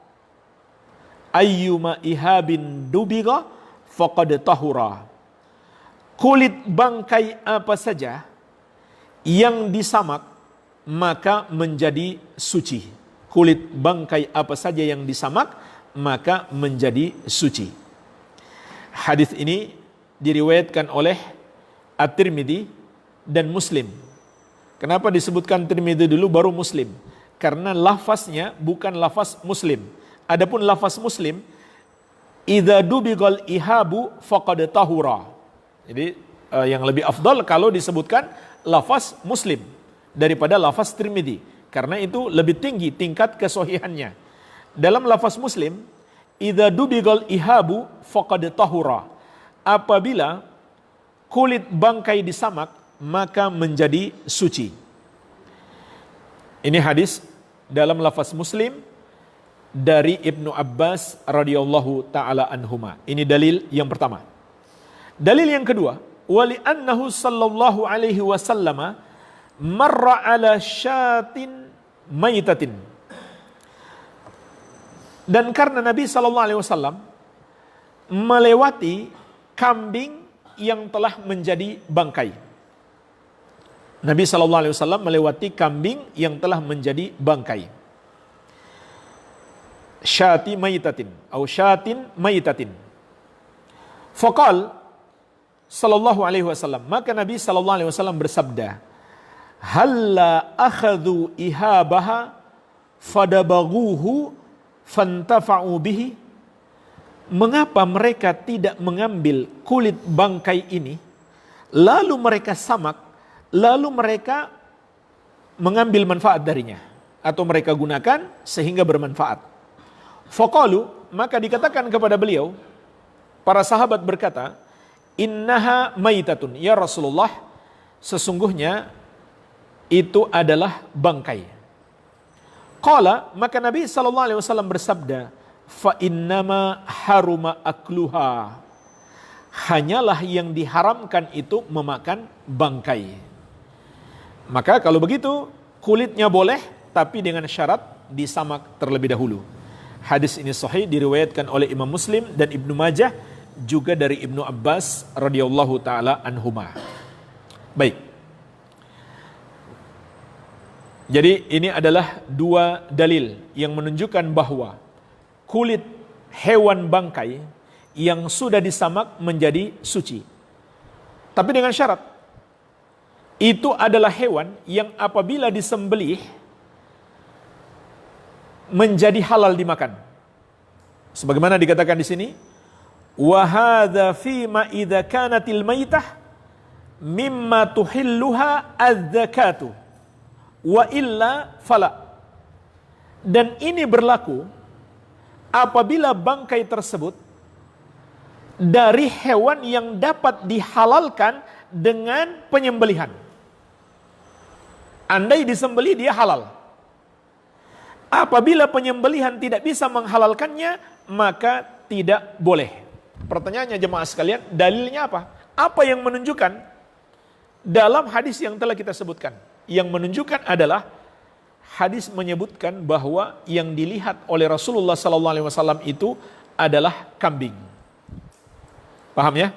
Ayyuma ihabin dubiga faqad tahura. Kulit bangkai apa saja yang disamak maka menjadi suci. Kulit bangkai apa saja yang disamak maka menjadi suci. Hadis ini diriwayatkan oleh At-Tirmidzi dan Muslim. Kenapa disebutkan Tirmidzi dulu baru Muslim? Karena lafaznya bukan lafaz Muslim. Adapun lafaz Muslim, idza dubigal ihabu faqad tahura. Jadi yang lebih afdal kalau disebutkan lafaz Muslim daripada lafaz Tirmidzi, karena itu lebih tinggi tingkat kesohihannya. Dalam lafaz Muslim, idza dubigal ihabu faqad tahura. Apabila kulit bangkai disamak maka menjadi suci. Ini hadis dalam lafaz Muslim dari Ibnu Abbas radhiyallahu taala anhuma. Ini dalil yang pertama. Dalil yang kedua, wali annahu sallallahu alaihi wasallam marra ala syatin maitatin. Dan karena Nabi sallallahu alaihi wasallam melewati kambing yang telah menjadi bangkai. Nabi sallallahu alaihi wasallam melewati kambing yang telah menjadi bangkai. Syati maitatin atau syatin maitatin. Faqal sallallahu alaihi wasallam, maka Nabi sallallahu alaihi wasallam bersabda, halla akhadhu ihabaha fadabaghuhu fantafa'u bihi. Mengapa mereka tidak mengambil kulit bangkai ini, lalu mereka samak, lalu mereka mengambil manfaat darinya, atau mereka gunakan sehingga bermanfaat. Faqalu, maka dikatakan kepada beliau, para sahabat berkata, innaha maitatun, ya Rasulullah, sesungguhnya itu adalah bangkai. Qala, maka Nabi SAW bersabda, fa innama haruma akluha. Hanyalah yang diharamkan itu memakan bangkai. Maka kalau begitu kulitnya boleh, tapi dengan syarat disamak terlebih dahulu. Hadis ini sahih, diriwayatkan oleh Imam Muslim dan Ibnu Majah, juga dari Ibnu Abbas radhiyallahu taala anhuma. Baik. Jadi ini adalah dua dalil yang menunjukkan bahwa kulit hewan bangkai yang sudah disamak menjadi suci. Tapi dengan syarat, itu adalah hewan yang apabila disembelih menjadi halal dimakan. Sebagaimana dikatakan di sini, wa hadza fima idza kanatil maitah mimma tuhilluha az-zakatu wa illa fala. Dan ini berlaku apabila bangkai tersebut dari hewan yang dapat dihalalkan dengan penyembelihan. Andai disembelih dia halal. Apabila penyembelihan tidak bisa menghalalkannya, maka tidak boleh. Pertanyaannya jemaah sekalian, dalilnya apa? Apa yang menunjukkan dalam hadis yang telah kita sebutkan? Yang menunjukkan adalah hadis menyebutkan bahwa yang dilihat oleh Rasulullah SAW itu adalah kambing. Paham ya?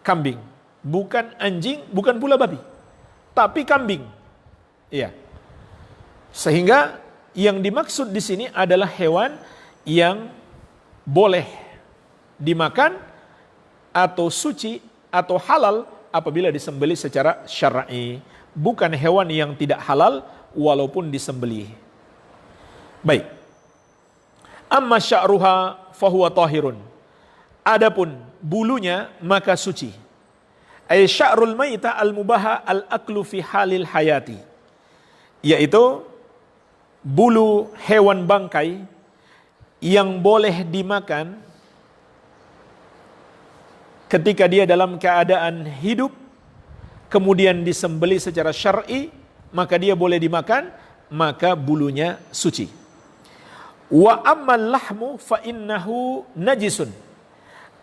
Kambing. Bukan anjing, bukan pula babi. Tapi kambing. Iya. Sehingga yang dimaksud di sini adalah hewan yang boleh dimakan atau suci atau halal apabila disembelih secara syar'i. Bukan hewan yang tidak halal walaupun disembelih. Baik. Amma sya'ruha fahuwa tahirun. Adapun bulunya maka suci. Ay sya'rul maita al-mubaha al-aklu fi halil hayati. Yaitu bulu hewan bangkai yang boleh dimakan ketika dia dalam keadaan hidup kemudian disembelih secara syar'i, maka dia boleh dimakan, maka bulunya suci. Wa ammal lahmu fa innahu najisun.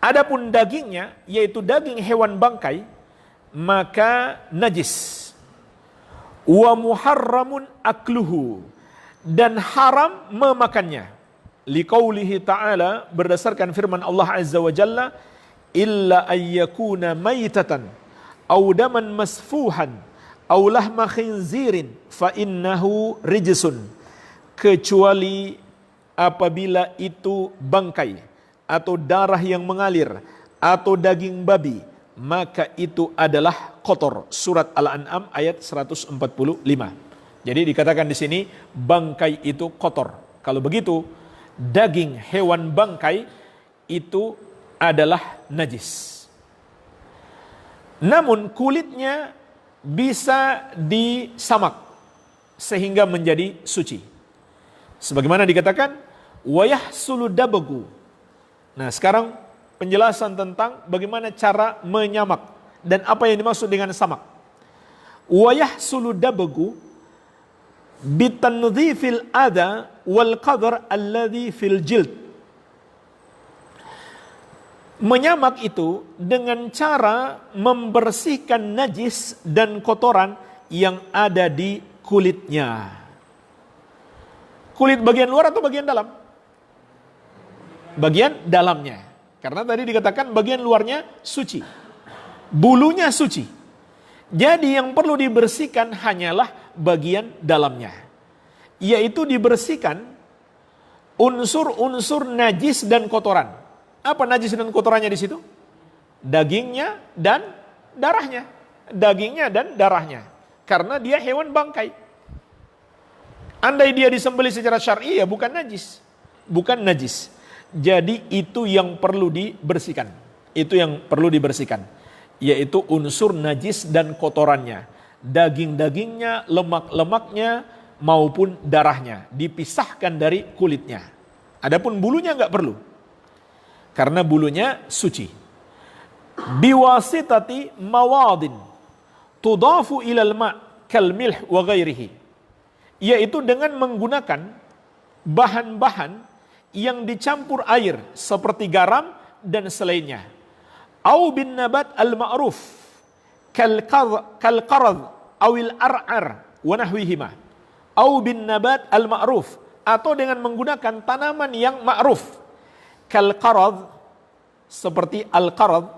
Adapun dagingnya, yaitu daging hewan bangkai, maka najis. Wa muharramun akluhu, dan haram memakannya. Liqaulihi ta'ala, berdasarkan firman Allah Azza wa Jalla, illa ayyakuna maitatan aw daman masfuhan aw lahma khinzirin fa innahu rijsun, kecuali apabila itu bangkai atau darah yang mengalir atau daging babi, maka itu adalah kotor. Surat Al-An'am ayat 145. Jadi dikatakan di sini bangkai itu kotor. Kalau begitu, daging hewan bangkai itu adalah najis. Namun kulitnya bisa disamak sehingga menjadi suci. Sebagaimana dikatakan wayahsulu dabagu. Nah, sekarang penjelasan tentang bagaimana cara menyamak dan apa yang dimaksud dengan samak. Wayahsulu dabagu bitanzifil adha wal qadar alladhi fil jild. Menyamak itu dengan cara membersihkan najis dan kotoran yang ada di kulitnya. Kulit bagian luar atau bagian dalam? Bagian dalamnya. Karena tadi dikatakan bagian luarnya suci, bulunya suci. Jadi yang perlu dibersihkan hanyalah bagian dalamnya, yaitu dibersihkan unsur-unsur najis dan kotoran. Apa najis dan kotorannya di situ? Dagingnya dan darahnya. Dagingnya dan darahnya. Karena dia hewan bangkai. Andai dia disembelih secara syar'i, ya bukan najis. Bukan najis. Jadi itu yang perlu dibersihkan. Itu yang perlu dibersihkan. Yaitu unsur najis dan kotorannya. Daging-dagingnya, lemak-lemaknya, maupun darahnya. Dipisahkan dari kulitnya. Adapun bulunya nggak perlu. Karena bulunya suci. Biwasitati mawadin tudafu ilal ma' kal milh wa ghairihi. Yaitu dengan menggunakan bahan-bahan yang dicampur air seperti garam dan selainnya. Au bin nabat al-ma'ruf kal qarad awil ar'ar wa nahwihima. Au bin nabat al-ma'ruf, atau dengan menggunakan tanaman yang ma'ruf. Kal qarad, seperti al-qarad,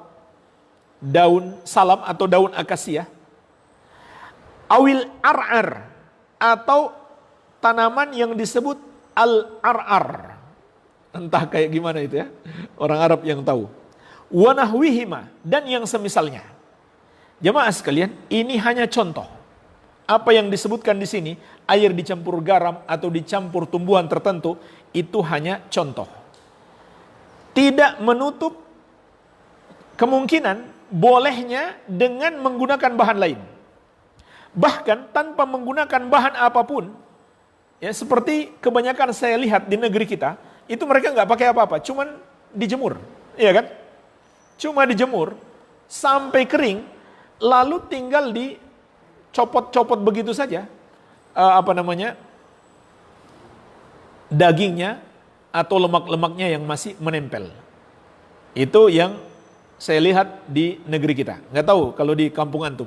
daun salam atau daun akasia. Awil ar'ar, atau tanaman yang disebut al-ar'ar. Entah kayak gimana itu ya, orang Arab yang tahu. Wa nahwihima, dan yang semisalnya. Jemaah sekalian, ini hanya contoh. Apa yang disebutkan di sini, air dicampur garam atau dicampur tumbuhan tertentu, itu hanya contoh. Tidak menutup kemungkinan bolehnya dengan menggunakan bahan lain. Bahkan tanpa menggunakan bahan apapun, ya seperti kebanyakan saya lihat di negeri kita, itu mereka nggak pakai apa-apa, cuman dijemur, iya kan? Cuma dijemur sampai kering, lalu tinggal dicopot-copot begitu saja, dagingnya atau lemak-lemaknya yang masih menempel. Itu yang saya lihat di negeri kita. Nggak tahu kalau di kampung antum.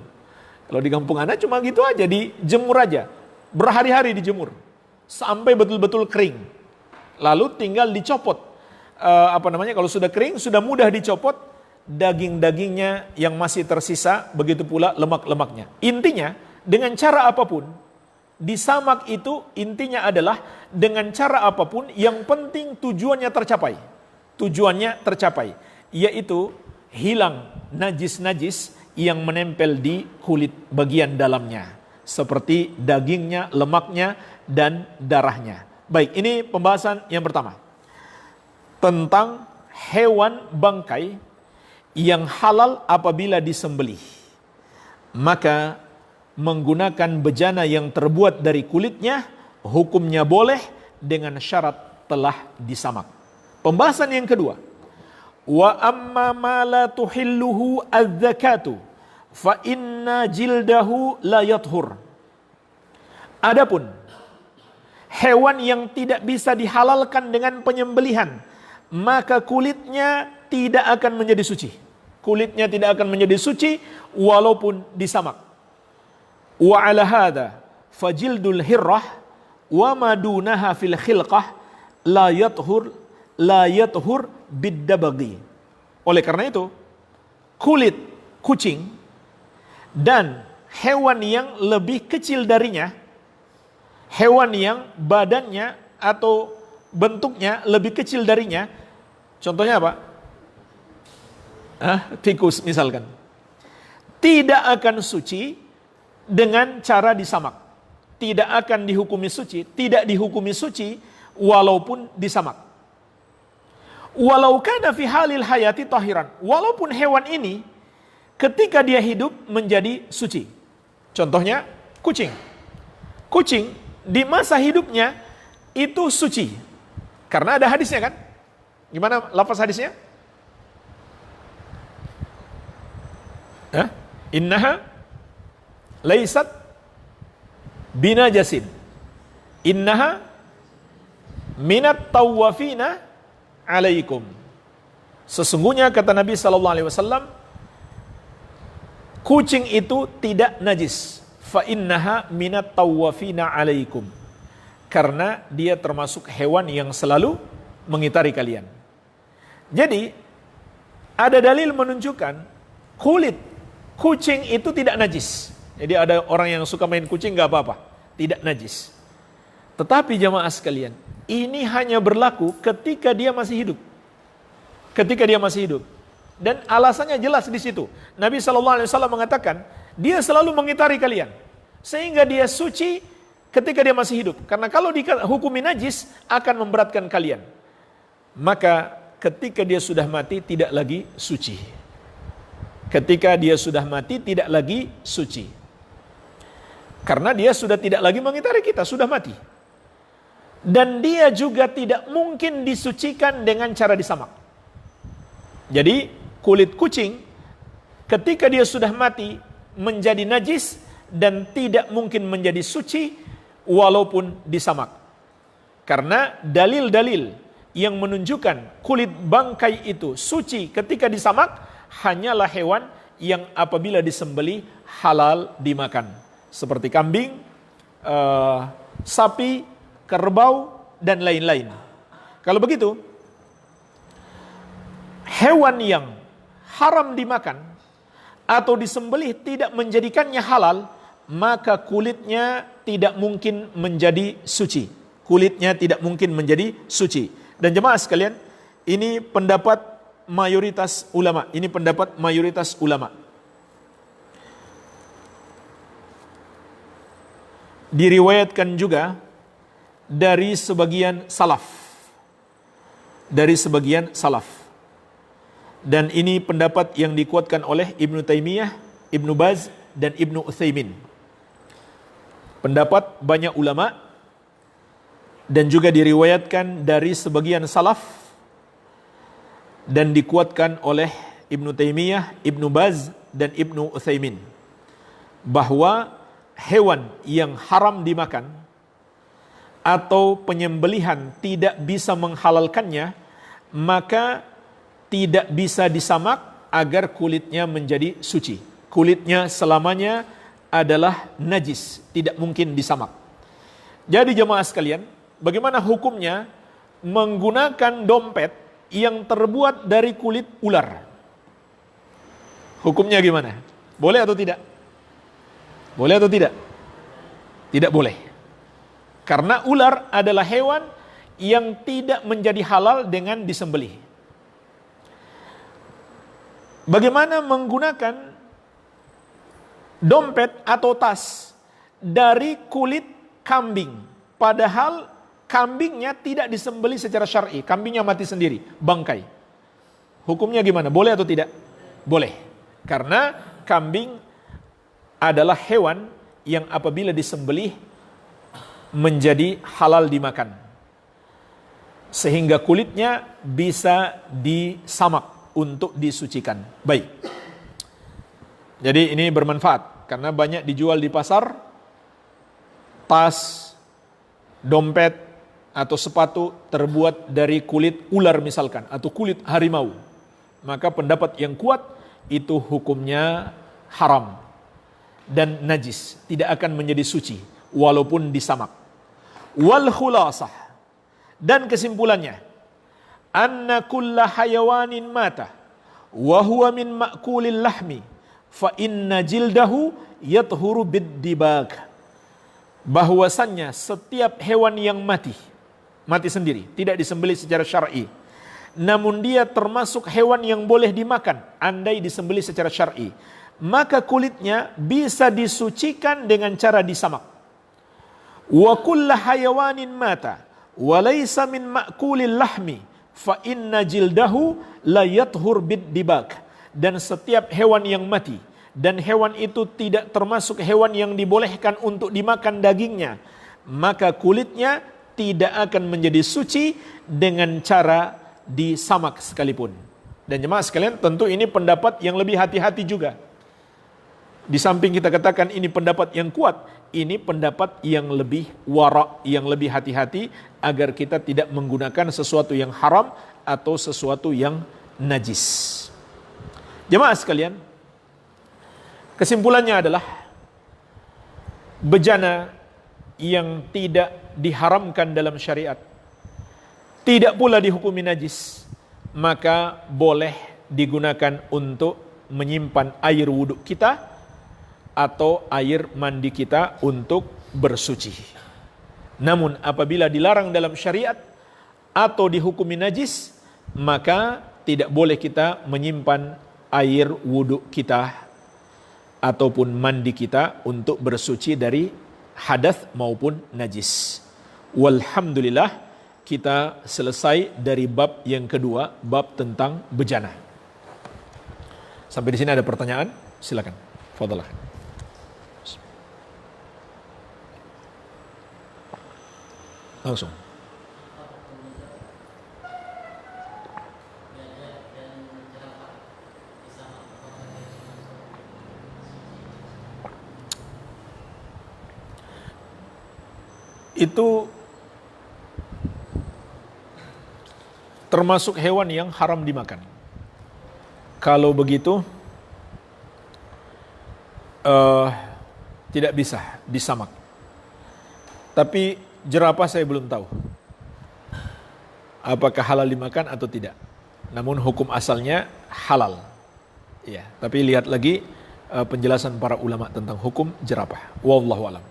Kalau di kampung Anda cuma gitu aja, dijemur aja. Berhari-hari dijemur. Sampai betul-betul kering. Lalu tinggal dicopot. Kalau sudah kering, sudah mudah dicopot. Daging-dagingnya yang masih tersisa, begitu pula lemak-lemaknya. Intinya, dengan cara apapun, disamak itu intinya adalah dengan cara apapun, yang penting tujuannya tercapai. Tujuannya tercapai, yaitu hilang najis-najis yang menempel di kulit bagian dalamnya, seperti dagingnya, lemaknya, dan darahnya. Baik, ini pembahasan yang pertama tentang hewan bangkai yang halal apabila disembelih. Maka menggunakan bejana yang terbuat dari kulitnya, hukumnya boleh dengan syarat telah disamak. Pembahasan yang kedua, wa amma ma la tuhilluhu az-zakatu fa inna jildahu la yathur. Adapun hewan yang tidak bisa dihalalkan dengan penyembelihan, maka kulitnya tidak akan menjadi suci. Kulitnya tidak akan menjadi suci walaupun disamak. Wa ala hadha fajildul hirrah wa madunaha fil khilqah la yathur biddabaghi. Oleh karena itu, kulit kucing dan hewan yang lebih kecil darinya, hewan yang badannya atau bentuknya lebih kecil darinya, contohnya apa? Tikus misalkan, tidak akan suci dengan cara disamak. Tidak akan dihukumi suci, tidak dihukumi suci walaupun disamak. Walau kana fi halil hayati tahiran, walaupun hewan ini ketika dia hidup menjadi suci. Contohnya kucing. Kucing di masa hidupnya itu suci. Karena ada hadisnya kan? Gimana lafaz hadisnya? Innaha laysat binajasin. Innaha minat tawafina alaikum. Sesungguhnya kata Nabi SAW, kucing itu tidak najis. Fa innaha minat tawafina alaikum. Karena dia termasuk hewan yang selalu mengitari kalian. Jadi ada dalil menunjukkan kulit kucing itu tidak najis. Jadi ada orang yang suka main kucing gak apa-apa, tidak najis. Tetapi jamaah sekalian, ini hanya berlaku ketika dia masih hidup. Ketika dia masih hidup. Dan alasannya jelas di situ. Nabi SAW mengatakan, dia selalu mengitari kalian. Sehingga dia suci ketika dia masih hidup. Karena kalau dihukumi najis, akan memberatkan kalian. Maka ketika dia sudah mati, tidak lagi suci. Ketika dia sudah mati, tidak lagi suci. Karena dia sudah tidak lagi mengitari kita, sudah mati. Dan dia juga tidak mungkin disucikan dengan cara disamak. Jadi kulit kucing ketika dia sudah mati menjadi najis dan tidak mungkin menjadi suci walaupun disamak. Karena dalil-dalil yang menunjukkan kulit bangkai itu suci ketika disamak hanyalah hewan yang apabila disembelih halal dimakan. Seperti kambing, sapi, kerbau, dan lain-lain. Kalau begitu, hewan yang haram dimakan atau disembelih tidak menjadikannya halal, maka kulitnya tidak mungkin menjadi suci. Kulitnya tidak mungkin menjadi suci. Dan jemaah sekalian, ini pendapat mayoritas ulama. Ini pendapat mayoritas ulama. Diriwayatkan juga dari sebagian salaf. Dari sebagian salaf. Dan ini pendapat yang dikuatkan oleh Ibnu Taimiyah, Ibnu Baz, dan Ibnu Utsaimin. Pendapat banyak ulama dan juga diriwayatkan dari sebagian salaf dan dikuatkan oleh Ibnu Taimiyah, Ibnu Baz, dan Ibnu Utsaimin bahwa hewan yang haram dimakan atau penyembelihan tidak bisa menghalalkannya, maka tidak bisa disamak agar kulitnya menjadi suci. Kulitnya selamanya adalah najis, tidak mungkin disamak. Jadi jemaah sekalian, bagaimana hukumnya menggunakan dompet yang terbuat dari kulit ular? Hukumnya gimana? Boleh atau tidak? Boleh atau tidak? Tidak boleh. Karena ular adalah hewan yang tidak menjadi halal dengan disembelih. Bagaimana menggunakan dompet atau tas dari kulit kambing, padahal kambingnya tidak disembelih secara syar'i, kambingnya mati sendiri, bangkai. Hukumnya gimana? Boleh atau tidak? Boleh. Karena kambing adalah hewan yang apabila disembelih menjadi halal dimakan. Sehingga kulitnya bisa disamak untuk disucikan. Baik. Jadi ini bermanfaat karena banyak dijual di pasar tas, dompet atau sepatu terbuat dari kulit ular misalkan atau kulit harimau. Maka pendapat yang kuat itu hukumnya haram dan najis, tidak akan menjadi suci walaupun disamak. Wal khulasah, dan kesimpulannya, anna kulla hayawanin mata wa huwa min ma'kulil lahmi fa inna jildahu yathuru bid-dibag. Bahwasannya setiap hewan yang mati sendiri, tidak disembelih secara syar'i, namun dia termasuk hewan yang boleh dimakan andai disembelih secara syar'i, maka kulitnya bisa disucikan dengan cara disamak. Wa kullu hayawanin mata wa laysa min ma'kulil lahmi fa inna jildahu la yathur bid-dibag. Dan setiap hewan yang mati dan hewan itu tidak termasuk hewan yang dibolehkan untuk dimakan dagingnya, maka kulitnya tidak akan menjadi suci dengan cara disamak sekalipun. Dan jemaah sekalian, tentu ini pendapat yang lebih hati-hati juga. Di samping kita katakan ini pendapat yang kuat, ini pendapat yang lebih wara', yang lebih hati-hati agar kita tidak menggunakan sesuatu yang haram atau sesuatu yang najis. Jemaah sekalian, kesimpulannya adalah bejana yang tidak diharamkan dalam syariat, tidak pula dihukumi najis, maka boleh digunakan untuk menyimpan air wudhu kita atau air mandi kita untuk bersuci. Namun apabila dilarang dalam syariat atau dihukumi najis, maka tidak boleh kita menyimpan air wudhu kita ataupun mandi kita untuk bersuci dari hadas maupun najis. Walhamdulillah, kita selesai dari bab yang kedua, bab tentang bejana. Sampai di sini ada pertanyaan? Silakan. Fadhalah. Langsung. Itu termasuk hewan yang haram dimakan. Kalau begitu tidak bisa disamak. Tapi jerapah saya belum tahu apakah halal dimakan atau tidak. Namun hukum asalnya halal. Ya, tapi lihat lagi penjelasan para ulama tentang hukum jerapah. Wallahu a'lam.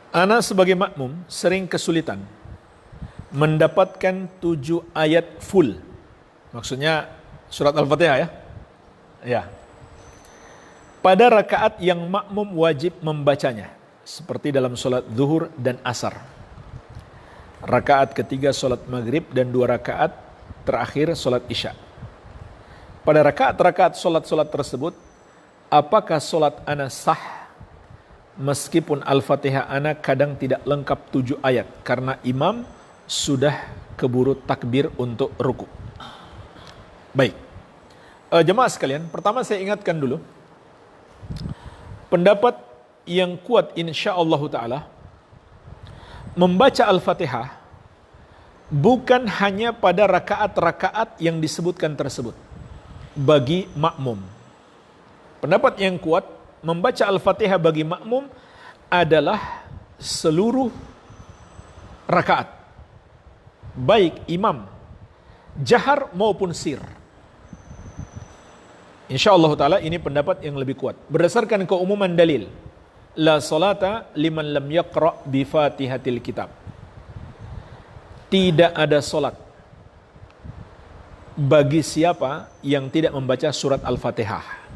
Ana sebagai makmum sering kesulitan mendapatkan 7 ayat full. Maksudnya surat Al-Fatihah ya. Ya. Pada rakaat yang makmum wajib membacanya, seperti dalam solat zuhur dan asar. Rakaat ketiga solat maghrib dan 2 rakaat terakhir solat isya. Pada rakaat-rakaat solat-solat tersebut, apakah solat ana sah? Meskipun Al-Fatihah ana kadang tidak lengkap 7 ayat karena imam sudah keburu takbir untuk ruku. Baik, jemaah sekalian, pertama saya ingatkan dulu pendapat yang kuat insyaallah ta'ala, membaca Al-Fatihah bukan hanya pada rakaat-rakaat yang disebutkan tersebut bagi makmum. Pendapat yang kuat, membaca Al-Fatihah bagi makmum adalah seluruh rakaat, baik imam jahar maupun sir. InsyaAllah ta'ala ini pendapat yang lebih kuat berdasarkan keumuman dalil. La salata liman lam yaqra' bi fatihatil kitab. Tidak ada solat bagi siapa yang tidak membaca surat Al-Fatihah.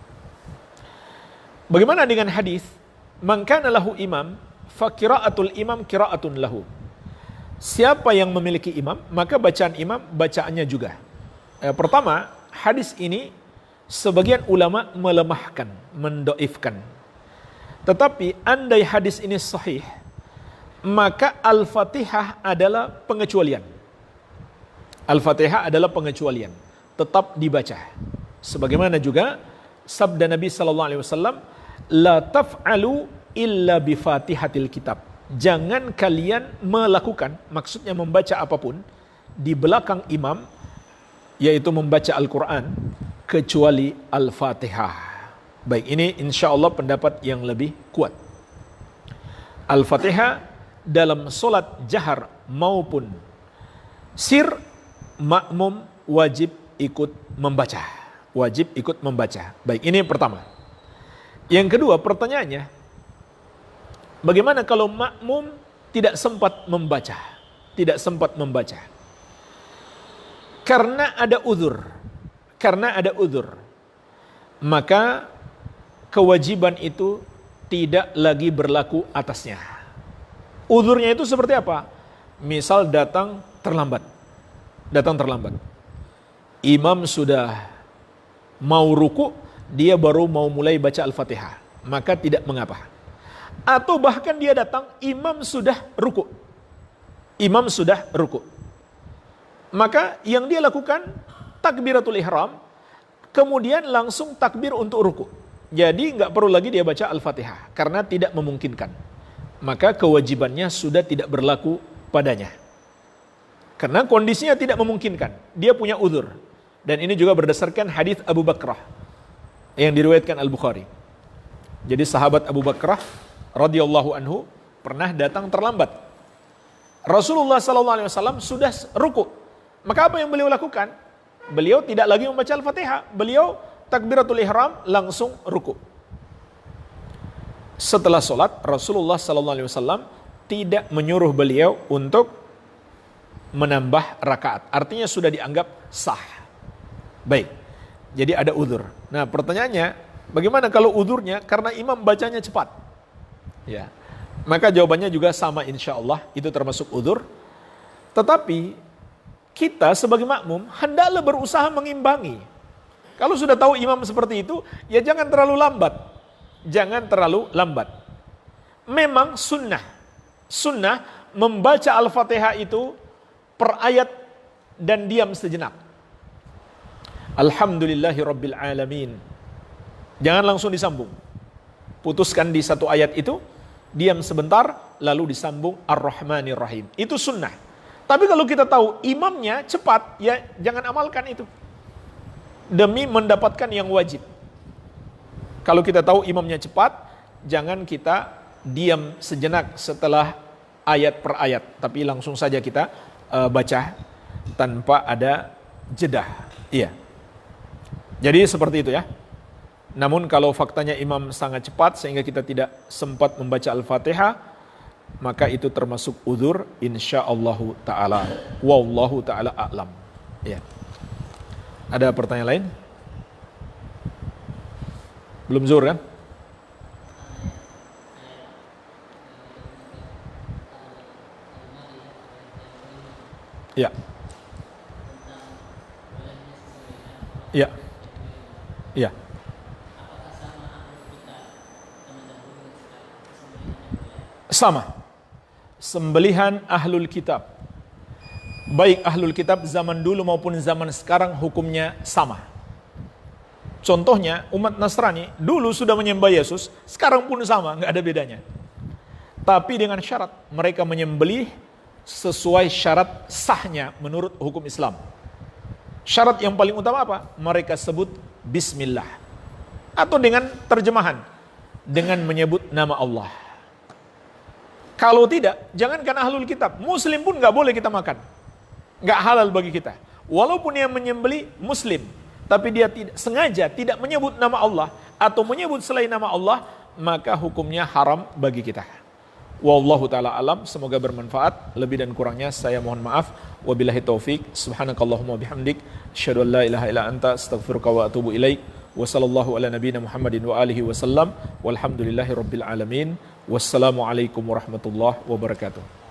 Bagaimana dengan hadis? Man kana lahu imam, fa qira'atul imam qira'atun lahu. Siapa yang memiliki imam, maka bacaan imam bacaannya juga. Pertama, hadis ini sebagian ulama melemahkan, mendoifkan. Tetapi andai hadis ini sahih, maka Al-Fatihah adalah pengecualian. Al-Fatihah adalah pengecualian, tetap dibaca. Sebagaimana juga sabda Nabi sallallahu alaihi wasallam, la taf'alu illa bi Fatihatil kitab. Jangan kalian melakukan, maksudnya membaca apapun di belakang imam, yaitu membaca Al-Quran, kecuali Al-Fatihah. Baik, ini insya Allah pendapat yang lebih kuat. Al-Fatihah dalam solat jahar maupun sir, makmum wajib ikut membaca. Wajib ikut membaca. Baik, ini pertama. Yang kedua, pertanyaannya, bagaimana kalau makmum tidak sempat membaca? Tidak sempat membaca. Karena ada uzur. Karena ada uzur. Maka kewajiban itu tidak lagi berlaku atasnya. Uzurnya itu seperti apa? Misal datang terlambat. Datang terlambat. Imam sudah mau ruku, dia baru mau mulai baca Al-Fatihah. Maka tidak mengapa. Atau bahkan dia datang, imam sudah ruku. Imam sudah ruku. Maka yang dia lakukan, takbiratul ihram, kemudian langsung takbir untuk ruku. Jadi nggak perlu lagi dia baca Al-Fatihah, karena tidak memungkinkan. Maka kewajibannya sudah tidak berlaku padanya. Karena kondisinya tidak memungkinkan. Dia punya uzur. Dan ini juga berdasarkan hadis Abu Bakrah yang diriwayatkan Al-Bukhari. Jadi sahabat Abu Bakrah radhiyallahu anhu pernah datang terlambat. Rasulullah SAW sudah ruku. Maka apa yang beliau lakukan? Beliau tidak lagi membaca Al-Fatihah. Beliau takbiratul ihram langsung ruku. Setelah solat, Rasulullah SAW tidak menyuruh beliau untuk menambah rakaat. Artinya sudah dianggap sah. Baik, jadi ada uzur. Nah pertanyaannya, bagaimana kalau uzurnya karena imam bacanya cepat? Ya, maka jawabannya juga sama insya Allah, itu termasuk uzur. Tetapi kita sebagai makmum hendaklah berusaha mengimbangi. Kalau sudah tahu imam seperti itu, ya jangan terlalu lambat. Jangan terlalu lambat. Memang sunnah membaca Al-Fatihah itu per ayat dan diam sejenak. Alhamdulillahirabbil alamin. Jangan langsung disambung. Putuskan di satu ayat itu, diam sebentar, lalu disambung Ar-Rahmanir Rahim. Itu sunnah. Tapi kalau kita tahu imamnya cepat, ya jangan amalkan itu. Demi mendapatkan yang wajib. Kalau kita tahu imamnya cepat, jangan kita diam sejenak setelah ayat per ayat. Tapi langsung saja kita baca tanpa ada jeda. Iya. Jadi seperti itu ya. Namun kalau faktanya imam sangat cepat sehingga kita tidak sempat membaca Al-Fatihah, maka itu termasuk uzur insyaallah taala. Wallahu taala a'lam. Ya. Ada pertanyaan lain? Belum zuhur kan? Ya. Ya. Ya. Sama. Sembelihan ahlul kitab. Baik ahlul kitab zaman dulu maupun zaman sekarang hukumnya sama. Contohnya umat Nasrani dulu sudah menyembah Yesus, sekarang pun sama, nggak ada bedanya. Tapi dengan syarat mereka menyembelih sesuai syarat sahnya menurut hukum Islam. Syarat yang paling utama apa? Mereka sebut Bismillah. Atau dengan terjemahan, dengan menyebut nama Allah. Kalau tidak, jangankan ahlul kitab, muslim pun nggak boleh kita makan. Nggak halal bagi kita. Walaupun yang menyembelih muslim, tapi dia tidak sengaja tidak menyebut nama Allah atau menyebut selain nama Allah, maka hukumnya haram bagi kita. Wallahu ta'ala alam, semoga bermanfaat. Lebih dan kurangnya saya mohon maaf. Wabillahi taufik. Subhanakallahumma bihamdik, asyhadu an la ilaha illa anta, astaghfiruka wa atubu ilaik. Wa sallallahu ala nabiyyina Muhammadin wa alihi wasallam. Walhamdulillahi rabbil alamin. Wassalamualaikum warahmatullahi wabarakatuh.